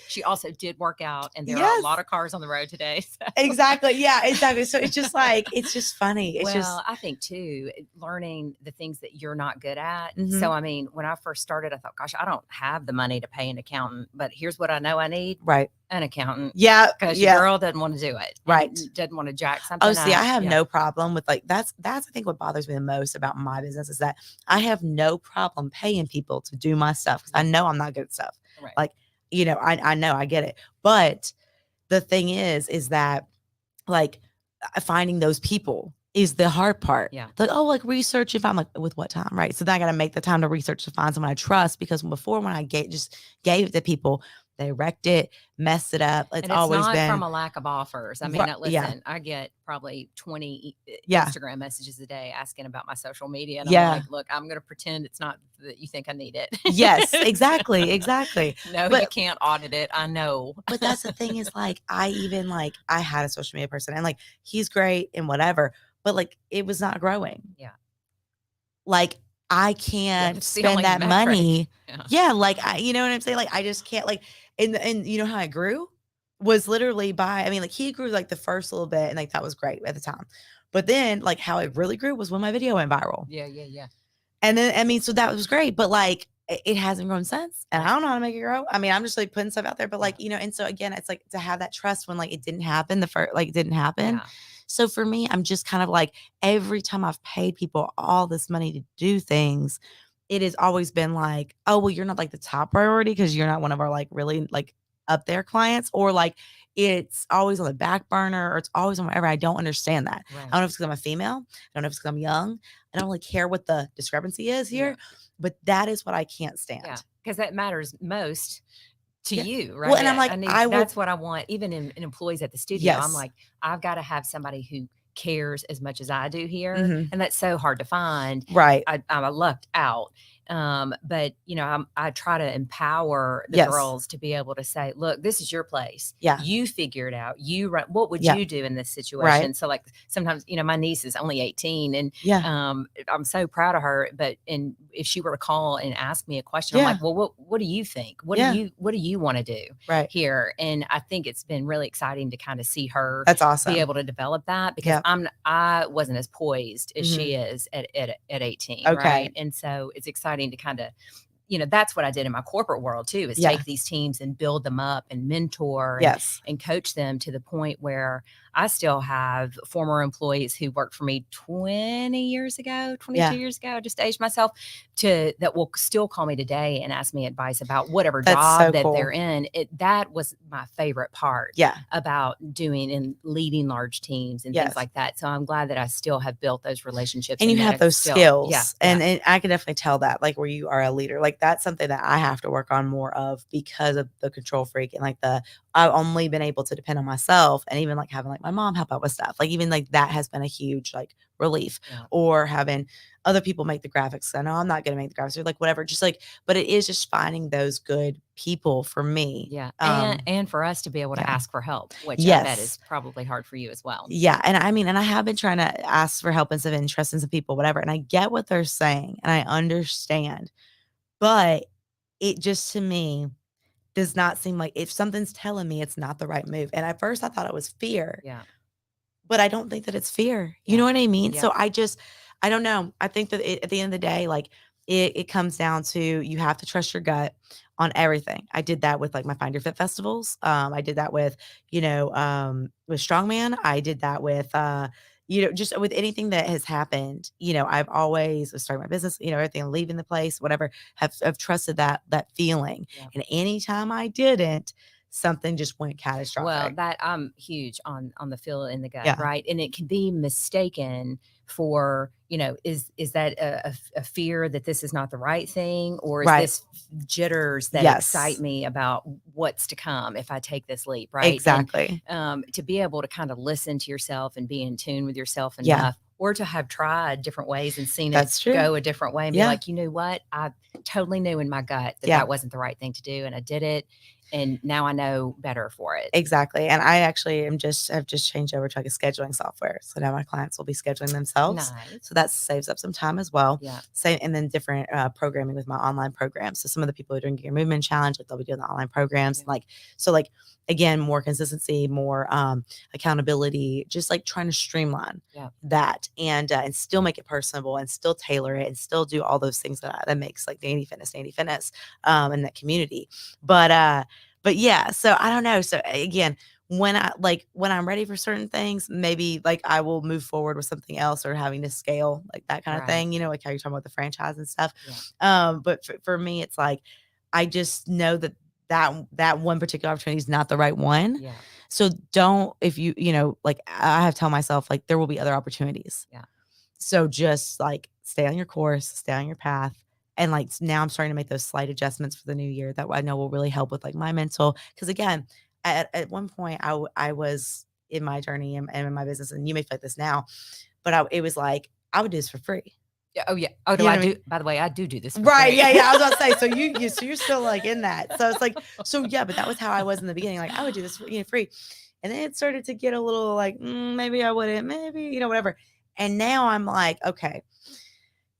she also did work out and there are a lot of cars on the road today. So. Exactly. Yeah, exactly. So it's just like, it's just funny. It's I think too, learning the things that you're not good at. Mm-hmm. So, I mean, when I first started, I thought, gosh, I don't have the money to pay an accountant, but here's what I know I need. Right. An accountant. Yeah. Because your girl doesn't want to do it. Right. Doesn't want to jack something up. I have no problem with like, that's I think what bothers me the most about my business is that I have no problem paying people to do my stuff because I know I'm not good at stuff. Right. Like, I know I get it. But the thing is that like finding those people is the hard part. Yeah. Like, oh, like research if I'm like, with what time? Right. So then I got to make the time to research to find someone I trust because before when I just gave it to people, they wrecked it, messed it up. It's always not been from a lack of offers. I mean, listen, I get probably 20 Instagram messages a day asking about my social media. And I'm like, look, I'm going to pretend it's not that you think I need it. Yes, exactly. Exactly. No, but you can't audit it. I know. But that's the thing is like, I had a social media person and like, he's great and whatever, but like, it was not growing. Yeah. Like, I can't spend that money. Yeah. Like, you know what I'm saying? Like, I just can't like, and you know how I grew was literally like he grew like the first little bit and like that was great at the time. But then like how it really grew was when my video went viral. Yeah. And then, I mean, so that was great, but like it hasn't grown since and I don't know how to make it grow. I mean, I'm just like putting stuff out there, but like, and so again, it's like to have that trust when like it didn't happen it didn't happen. Yeah. So for me, I'm just kind of like every time I've paid people all this money to do things, it has always been like, oh, well, you're not like the top priority because you're not one of our like really like up there clients, or like it's always on the back burner or it's always on whatever. I don't understand that. Right. I don't know if it's because I'm a female. I don't know if it's because I'm young. I don't really care what the discrepancy is here, but that is what I can't stand. Yeah, because that matters most to you, right? Well, and I'm like, that's what I want. Even in employees at the studio, I'm like, I've got to have somebody who cares as much as I do here. Mm-hmm. And that's so hard to find. Right. I lucked out. But I try to empower the girls to be able to say, look, this is your place. Yeah. You figure it out. You run, what would you do in this situation? Right. So like sometimes, my niece is only 18 and I'm so proud of her, but if she were to call and ask me a question, I'm like, well, what do you think? What do you want to do here? And I think it's been really exciting to kind of see her That's awesome. Be able to develop that because I wasn't as poised as she is at 18. Okay. Right. And so it's exciting to kind of, that's what I did in my corporate world too, is take these teams and build them up and mentor and coach them to the point where I still have former employees who worked for me 20 years ago, 22 years ago. I just aged myself that will still call me today and ask me advice about whatever job that they're in. That was my favorite part about doing and leading large teams and things like that. So I'm glad that I still have built those relationships. And you have those skills. And I can definitely tell that, like, where you are a leader, like that's something that I have to work on more of because of the control freak and like I've only been able to depend on myself, and even like having like my mom help out with stuff, like even like that has been a huge like relief, or having other people make the graphics. I know I'm not going to make the graphics or like whatever, just like, but it is just finding those good people for me. Yeah. And for us to be able to ask for help, which I bet is probably hard for you as well. Yeah. And I mean, and I have been trying to ask for help and some interest in some people, whatever. And I get what they're saying and I understand, but it just, to me, does not seem like, if something's telling me it's not the right move. And at first I thought it was fear. Yeah. But I don't think that it's fear. You know what I mean? So I don't know. I think that at the end of the day, like it comes down to, you have to trust your gut on everything. I did that with like my Find Your Fit festivals. I did that with, with Strongman. I did that with, just with anything that has happened. I've always started my business, everything, leaving the place, whatever, have trusted that feeling. And anytime I didn't, something just went catastrophic. Well, that I'm huge on the feel in the gut, right? And it can be mistaken for, is that a fear that this is not the right thing, or is this jitters that excite me about what's to come if I take this leap, right? Exactly. And, to be able to kind of listen to yourself and be in tune with yourself enough, or to have tried different ways and seen it go a different way and be like, you know what? I totally knew in my gut that wasn't the right thing to do, and I did it. And now I know better for it. Exactly. And I actually have just changed over to like a scheduling software. So now my clients will be scheduling themselves. Nice. So that saves up some time as well. Yeah. Same, and then different programming with my online programs. So some of the people who are doing your movement challenge, like they'll be doing the online programs. Like, so like, again, more consistency, more accountability, just like trying to streamline that and still make it personable and still tailor it and still do all those things that makes like Dandy Fitness, and that community. But yeah, so I don't know. So again, when I'm ready for certain things, maybe like I will move forward with something else, or having to scale, like that kind of thing, like how you're talking about the franchise and stuff. But for me, it's like, I just know that one particular opportunity is not the right one. Yeah. So if you, like I have to tell myself, like, there will be other opportunities. Yeah. So just like stay on your course, stay on your path. And like now I'm starting to make those slight adjustments for the new year that I know will really help with like my mental. Because again, at one point I was in my journey and in my business, and you may feel like this now, but it was like, I would do this for free. Yeah. Oh yeah. Oh, do I do? By the way, I do this for right. free. Yeah. I was about to say. So you're still like in that. So it's like, yeah. But that was how I was in the beginning. Like, I would do this for free, and then it started to get a little like, maybe I wouldn't, maybe whatever. And now I'm like, okay,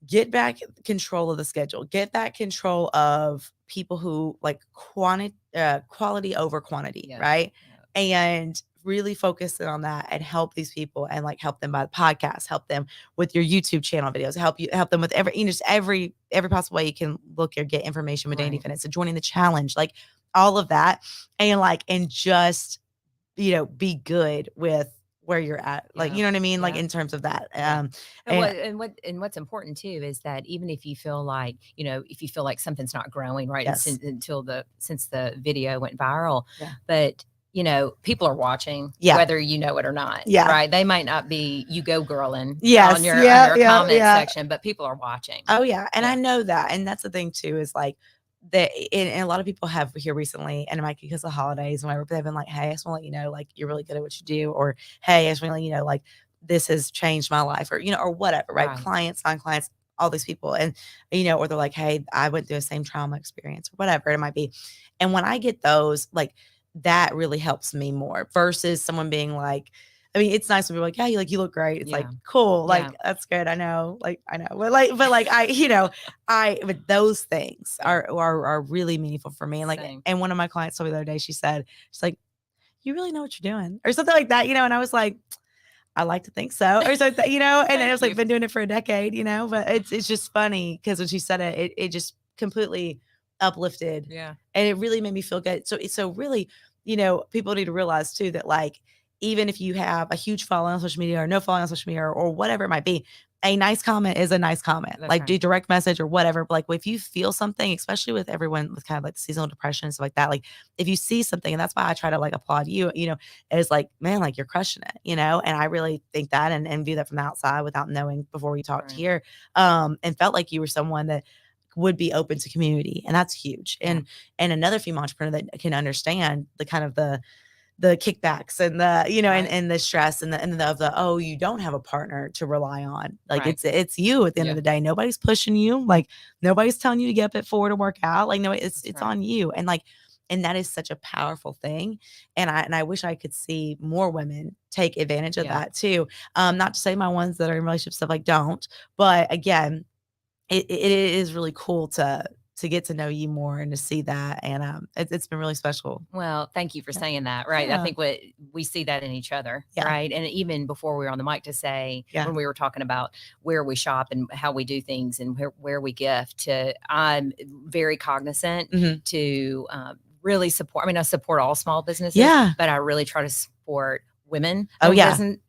get back control of the schedule, get back control of people who like quality over quantity, right? Yeah. And really focus on that and help these people, and like help them by the podcast, help them with your YouTube channel videos, help them with every possible way you can look or get information with Dandy Fitness, and joining the challenge, like all of that, and just be good with where you're at, like, you know what I mean? Like in terms of that. And what's important too is that even if you feel like, something's not growing right, since the video went viral, but people are watching, whether you know it or not, right? They might not be you go girling on your comment section, but people are watching. Oh yeah. And I know that. And that's the thing too, is like, and a lot of people have here recently, and it might be because of the holidays, whenever they've been like, hey, I just want to let you know, like, you're really good at what you do, or hey, I just want to let you know, like, this has changed my life, or or whatever, right? Clients, non-clients, all these people, and or they're like, hey, I went through the same trauma experience, or whatever it might be. And when I get those, like, that really helps me more versus someone being like, I mean, it's nice when people are like, yeah, you look great. It's like, cool. Like, that's good. I know. But but those things are really meaningful for me. And like, and one of my clients told me the other day, she's like, you really know what you're doing, or something like that, and I was like, I like to think so, or something, and I was like, been doing it for a decade, but it's just funny because when she said it just completely uplifted. Yeah. And it really made me feel good. So really, people need to realize too that, like, even if you have a huge following on social media or no following on social media or whatever it might be, a nice comment is a nice comment. That's like right. do direct message or whatever. But like if you feel something, especially with everyone with kind of like seasonal depression and stuff like that, like if you see something, and that's why I try to like applaud you, as like, man, like you're crushing it, and I really think that and view that from the outside without knowing before we talked Right. here. And felt like you were someone that would be open to community, and that's huge. Yeah. And another female entrepreneur that can understand the kind of the kickbacks and the Right. and the stress and the oh, you don't have a partner to rely on, like Right. it's you at the end of the day. Nobody's pushing you, like nobody's telling you to get up at 4 to work out, like no, it's right. on you. And like, and that is such a powerful thing. And I wish I could see more women take advantage of that too. Not to say my ones that are in relationships stuff like don't, but again, it is really cool to get to know you more and to see that. And it's been really special. Well, thank you for saying that. Right. I think what we see that in each other. Right. And even before we were on the mic to say, when we were talking about where we shop and how we do things and where we gift, I'm very cognizant to really support. I mean, I support all small businesses, but I really try to support women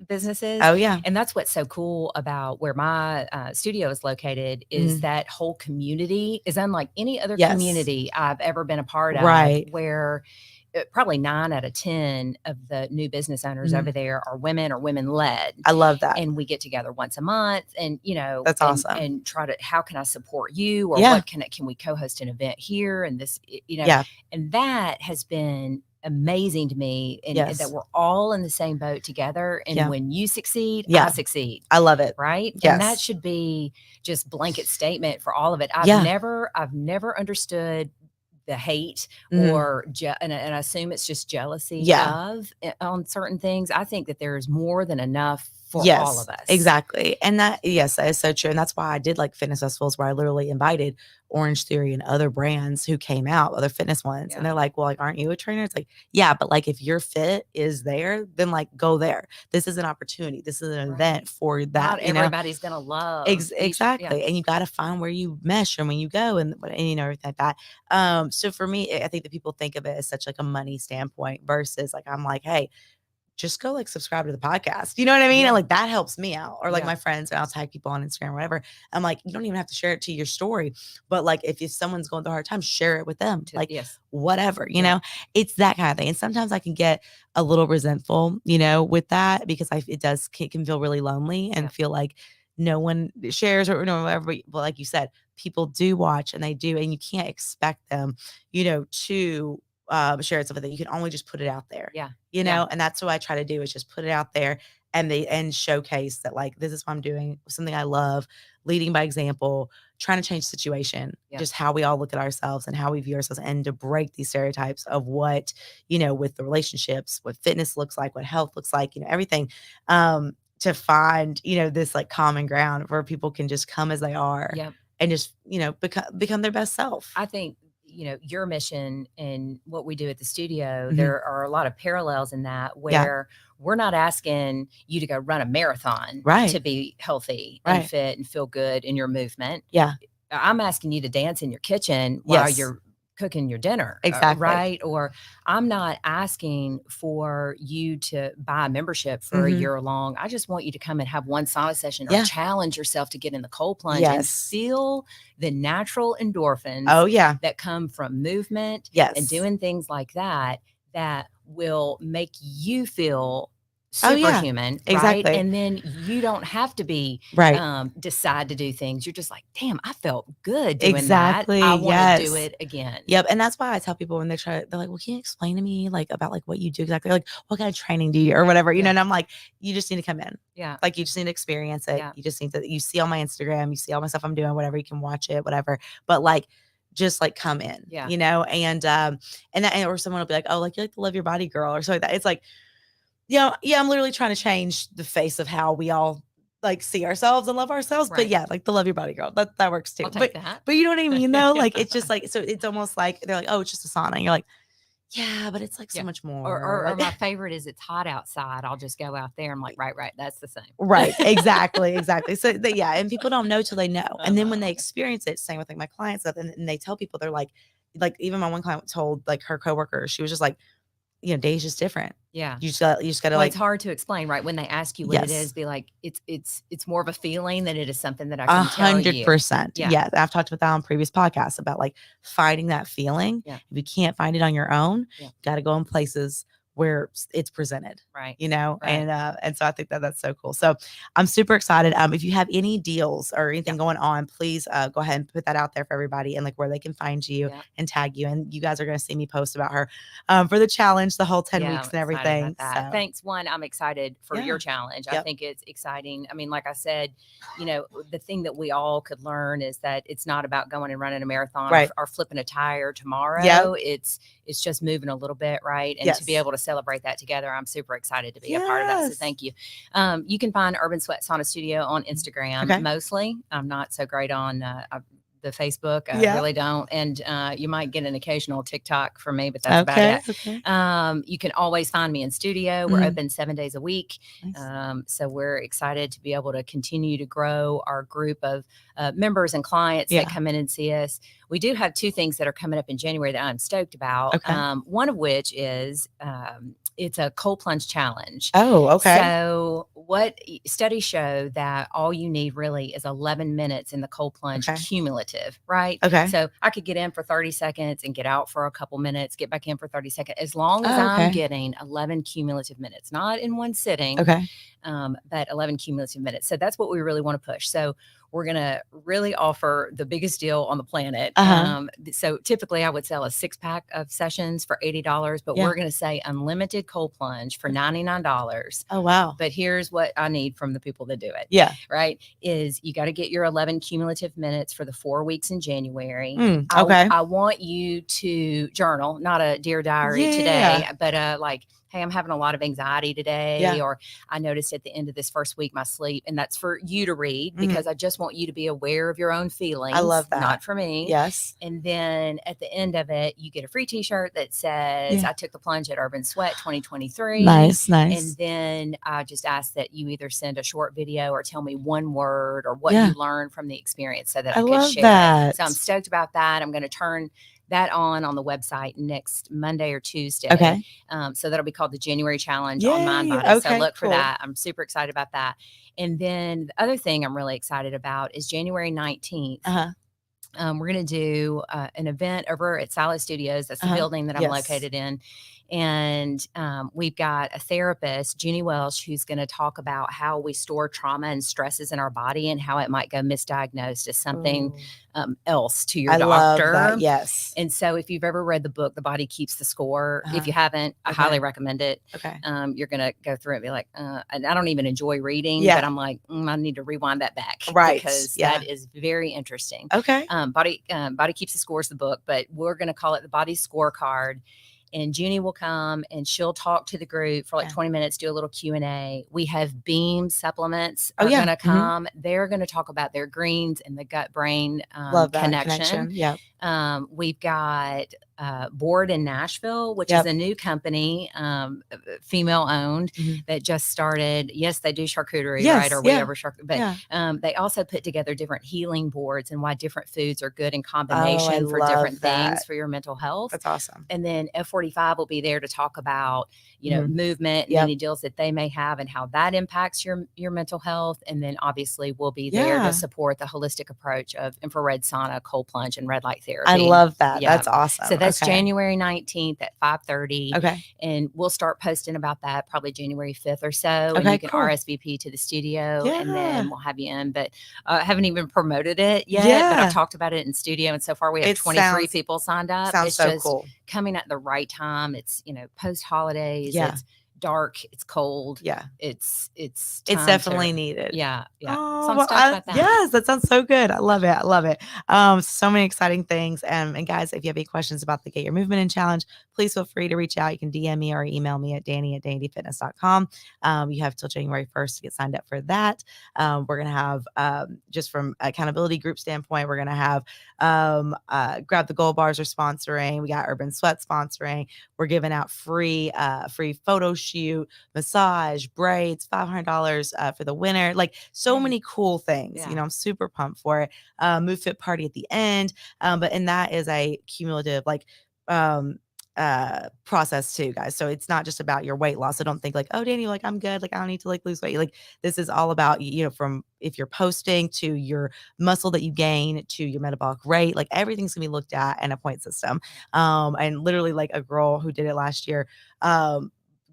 businesses. Oh yeah. And that's what's so cool about where my studio is located is that whole community is unlike any other community I've ever been a part of, where probably 9 out of 10 of the new business owners over there are women or women led. I love that. And we get together once a month and, that's awesome. And try to, how can I support you? Or what can we co-host an event here? And this, and that has been amazing to me, and that we're all in the same boat together. And when you succeed, I succeed. I love it. Right. Yes. And that should be just blanket statement for all of it. I've never understood the hate or and I assume it's just jealousy of on certain things. I think that there's more than enough for all of us. Exactly. And that is so true. And that's why I did like fitness festivals where I literally invited Orange Theory and other brands who came out, other fitness ones. And they're like, well, like, aren't you a trainer? It's like, yeah, but like if your fit is there, then like go there. This is an opportunity. This is an event for that. Not everybody's gonna love exactly. And you got to find where you mesh and when you go and everything like that. So for me, I think that people think of it as such like a money standpoint versus like, I'm like, hey, just go like subscribe to the podcast. You know what I mean? And like that helps me out. Or like my friends, and I'll tag people on Instagram or whatever. I'm like, you don't even have to share it to your story. But like if someone's going through a hard time, share it with them. Like whatever, you know, it's that kind of thing. And sometimes I can get a little resentful, with that because it can feel really lonely and feel like no one shares or whatever. But like you said, people do watch and they do, and you can't expect them, to share it, something that you can only just put it out there. And that's what I try to do is just put it out there and showcase that like this is what I'm doing, something I love, leading by example, trying to change the situation, just how we all look at ourselves and how we view ourselves, and to break these stereotypes of what, with the relationships, what fitness looks like, what health looks like, everything, to find, this like common ground where people can just come as they are and just, become their best self. I think your mission and what we do at the studio, there are a lot of parallels in that where we're not asking you to go run a marathon to be healthy and fit and feel good in your movement. I'm asking you to dance in your kitchen while you're cooking your dinner. Exactly. Right. Or I'm not asking for you to buy a membership for a year long. I just want you to come and have one sauna session or challenge yourself to get in the cold plunge and feel the natural endorphins that come from movement and doing things like that will make you feel superhuman. Exactly. Right. And then you don't have to be decide to do things. You're just like, damn, I felt good doing that. I want to do it again. Yep. And that's why I tell people when they're like, well, can you explain to me like about like what you do exactly? Like what kind of training do you or whatever, you know? And I'm like, you just need to come in. Yeah. Like you just need to experience it. You just need to, you see all my Instagram, you see all my stuff I'm doing, whatever, you can watch it, whatever. But like, just like come in, and that, or someone will be like, oh, like you like to love your body girl or something like that. It's like, I'm literally trying to change the face of how we all like see ourselves and love ourselves. But like the love your body girl, that works too. I'll take that. But you know what I mean though? Like it's just like, so it's almost like they're like, oh, it's just a sauna. And you're like, yeah, but it's like so much more. Or my favorite is it's hot outside. I'll just go out there. I'm like, right. That's the same. Right. Exactly. So and people don't know till they know. And then when they experience it, same with like my clients stuff, and they tell people, they're like even my one client told like her coworker, she was just like, day's just different. Yeah. You just got to it's hard to explain, right? When they ask you what it is, be like, it's more of a feeling than it is something that I can tell you. 100%. Yeah. I've talked about that on previous podcasts about like finding that feeling. Yeah. If you can't find it on your own, you got to go in places where it's presented, right? And so I think that's so cool. So I'm super excited. If you have any deals or anything going on, please go ahead and put that out there for everybody and like where they can find you and tag you. And you guys are going to see me post about her for the challenge, the whole 10 weeks and everything. So thanks. One, I'm excited for your challenge. I think it's exciting. I mean, like I said, the thing that we all could learn is that it's not about going and running a marathon or flipping a tire tomorrow. It's just moving a little bit, right? And to be able to celebrate that together, I'm super excited to be a part of that. So thank you. You can find Urban Sweat Sauna Studio on Instagram mostly. I'm not so great on the Facebook. I really don't. And you might get an occasional TikTok from me, but that's about it. Okay. You can always find me in studio. We're open 7 days a week. Nice. So we're excited to be able to continue to grow our group of members and clients that come in and see us. We do have 2 things that are coming up in January that I'm stoked about. Okay. One of which is it's a cold plunge challenge. Oh, okay. So what studies show that all you need really is 11 minutes in the cold plunge cumulative, right? Okay. So I could get in for 30 seconds and get out for a couple minutes, get back in for 30 seconds, as long as I'm getting 11 cumulative minutes, not in one sitting, but 11 cumulative minutes. So that's what we really want to push. So we're going to really offer the biggest deal on the planet. So typically I would sell a 6-pack of sessions for $80, but we're going to say unlimited cold plunge for $99. Oh, wow. But here's what I need from the people that do it. Yeah. Right. Is you got to get your 11 cumulative minutes for the 4 weeks in January. Okay. I want you to journal, not a Dear Diary today, but like, hey, I'm having a lot of anxiety today, or I noticed at the end of this first week, my sleep, and that's for you to read because I just want you to be aware of your own feelings. I love that. Not for me. Yes. And then at the end of it, you get a free t-shirt that says, I took the plunge at Urban Sweat 2023. Nice. And then I just ask that you either send a short video or tell me one word or what you learned from the experience so that I could share it. So I'm stoked about that. I'm going to turn that on the website next Monday or Tuesday. Okay. So that'll be called the January Challenge on MindBody. Okay, so look for that. I'm super excited about that. And then the other thing I'm really excited about is January 19th. We're going to do an event over at Silo Studios. That's the building that I'm located in. And we've got a therapist, Junie Welsh, who's going to talk about how we store trauma and stresses in our body and how it might go misdiagnosed as something else to your doctor. Love that. Yes. And so if you've ever read the book, The Body Keeps the Score, if you haven't, I highly recommend it. Okay. You're going to go through it and be like, and I don't even enjoy reading, but I'm like, I need to rewind that back. Right. Because that is very interesting. Okay. Body Keeps the Score is the book, but we're going to call it the Body Scorecard. And Junie will come and she'll talk to the group for like 20 minutes, do a little Q&A. We have Beam supplements are going to come. They're going to talk about their greens and the gut-brain connection. Yeah. We've got Board in Nashville, which is a new company, female owned, that just started. Yes, they do charcuterie, right? Or whatever. But they also put together different healing boards and why different foods are good in combination for different things for your mental health. That's awesome. And then F45 will be there to talk about, movement and any deals that they may have and how that impacts your mental health. And then obviously we'll be there to support the holistic approach of infrared sauna, cold plunge, and red light therapy. I love that. That's awesome. So that's January 19th at 5:30. Okay. And we'll start posting about that probably January 5th or so. And you can RSVP to the studio and then we'll have you in. But I haven't even promoted it yet, but I've talked about it in studio. And so far we have 23 people signed up. Sounds so cool. Coming at the right time. It's, post holidays. It's dark, it's cold. It's definitely needed. Yeah. Oh, so I'm stoked about that. Yes, that sounds so good. I love it. So many exciting things. And guys, if you have any questions about the Get Your Movement In Challenge, please feel free to reach out. You can DM me or email me at danny@danityfitness.com. You have till January 1st to get signed up for that. We're going to have, just from accountability group standpoint, we're going to have Grab the Gold Bars are sponsoring. We got Urban Sweat sponsoring. We're giving out free photo shoot, massage, braids, $500 for the winner. Like so many cool things. I'm super pumped for it. Move Fit party at the end. And that is a cumulative, process too, guys. So it's not just about your weight loss. So don't think like, oh, Danny, like I'm good. Like I don't need to like lose weight. Like this is all about, from if you're posting to your muscle that you gain to your metabolic rate, like everything's gonna be looked at in a point system. And literally like a girl who did it last year,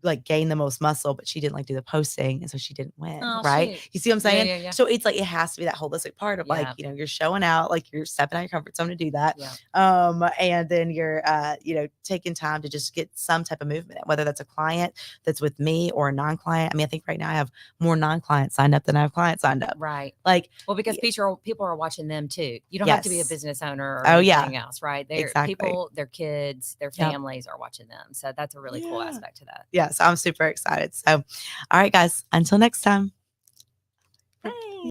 like gain the most muscle, but she didn't like do the posting. And so she didn't win. Right. Shoot. You see what I'm saying? Yeah. So it's like, it has to be that holistic part of like, you're showing out, like you're stepping out your comfort zone to do that. And then you're, taking time to just get some type of movement, whether that's a client that's with me or a non-client. I mean, I think right now I have more non-clients signed up than I have clients signed up. Right. Like, well, because people are watching them too. You don't have to be a business owner or anything else, right? People, their kids, their families are watching them. So that's a really cool aspect to that. Yeah. So I'm super excited. So, all right, guys, until next time. Bye.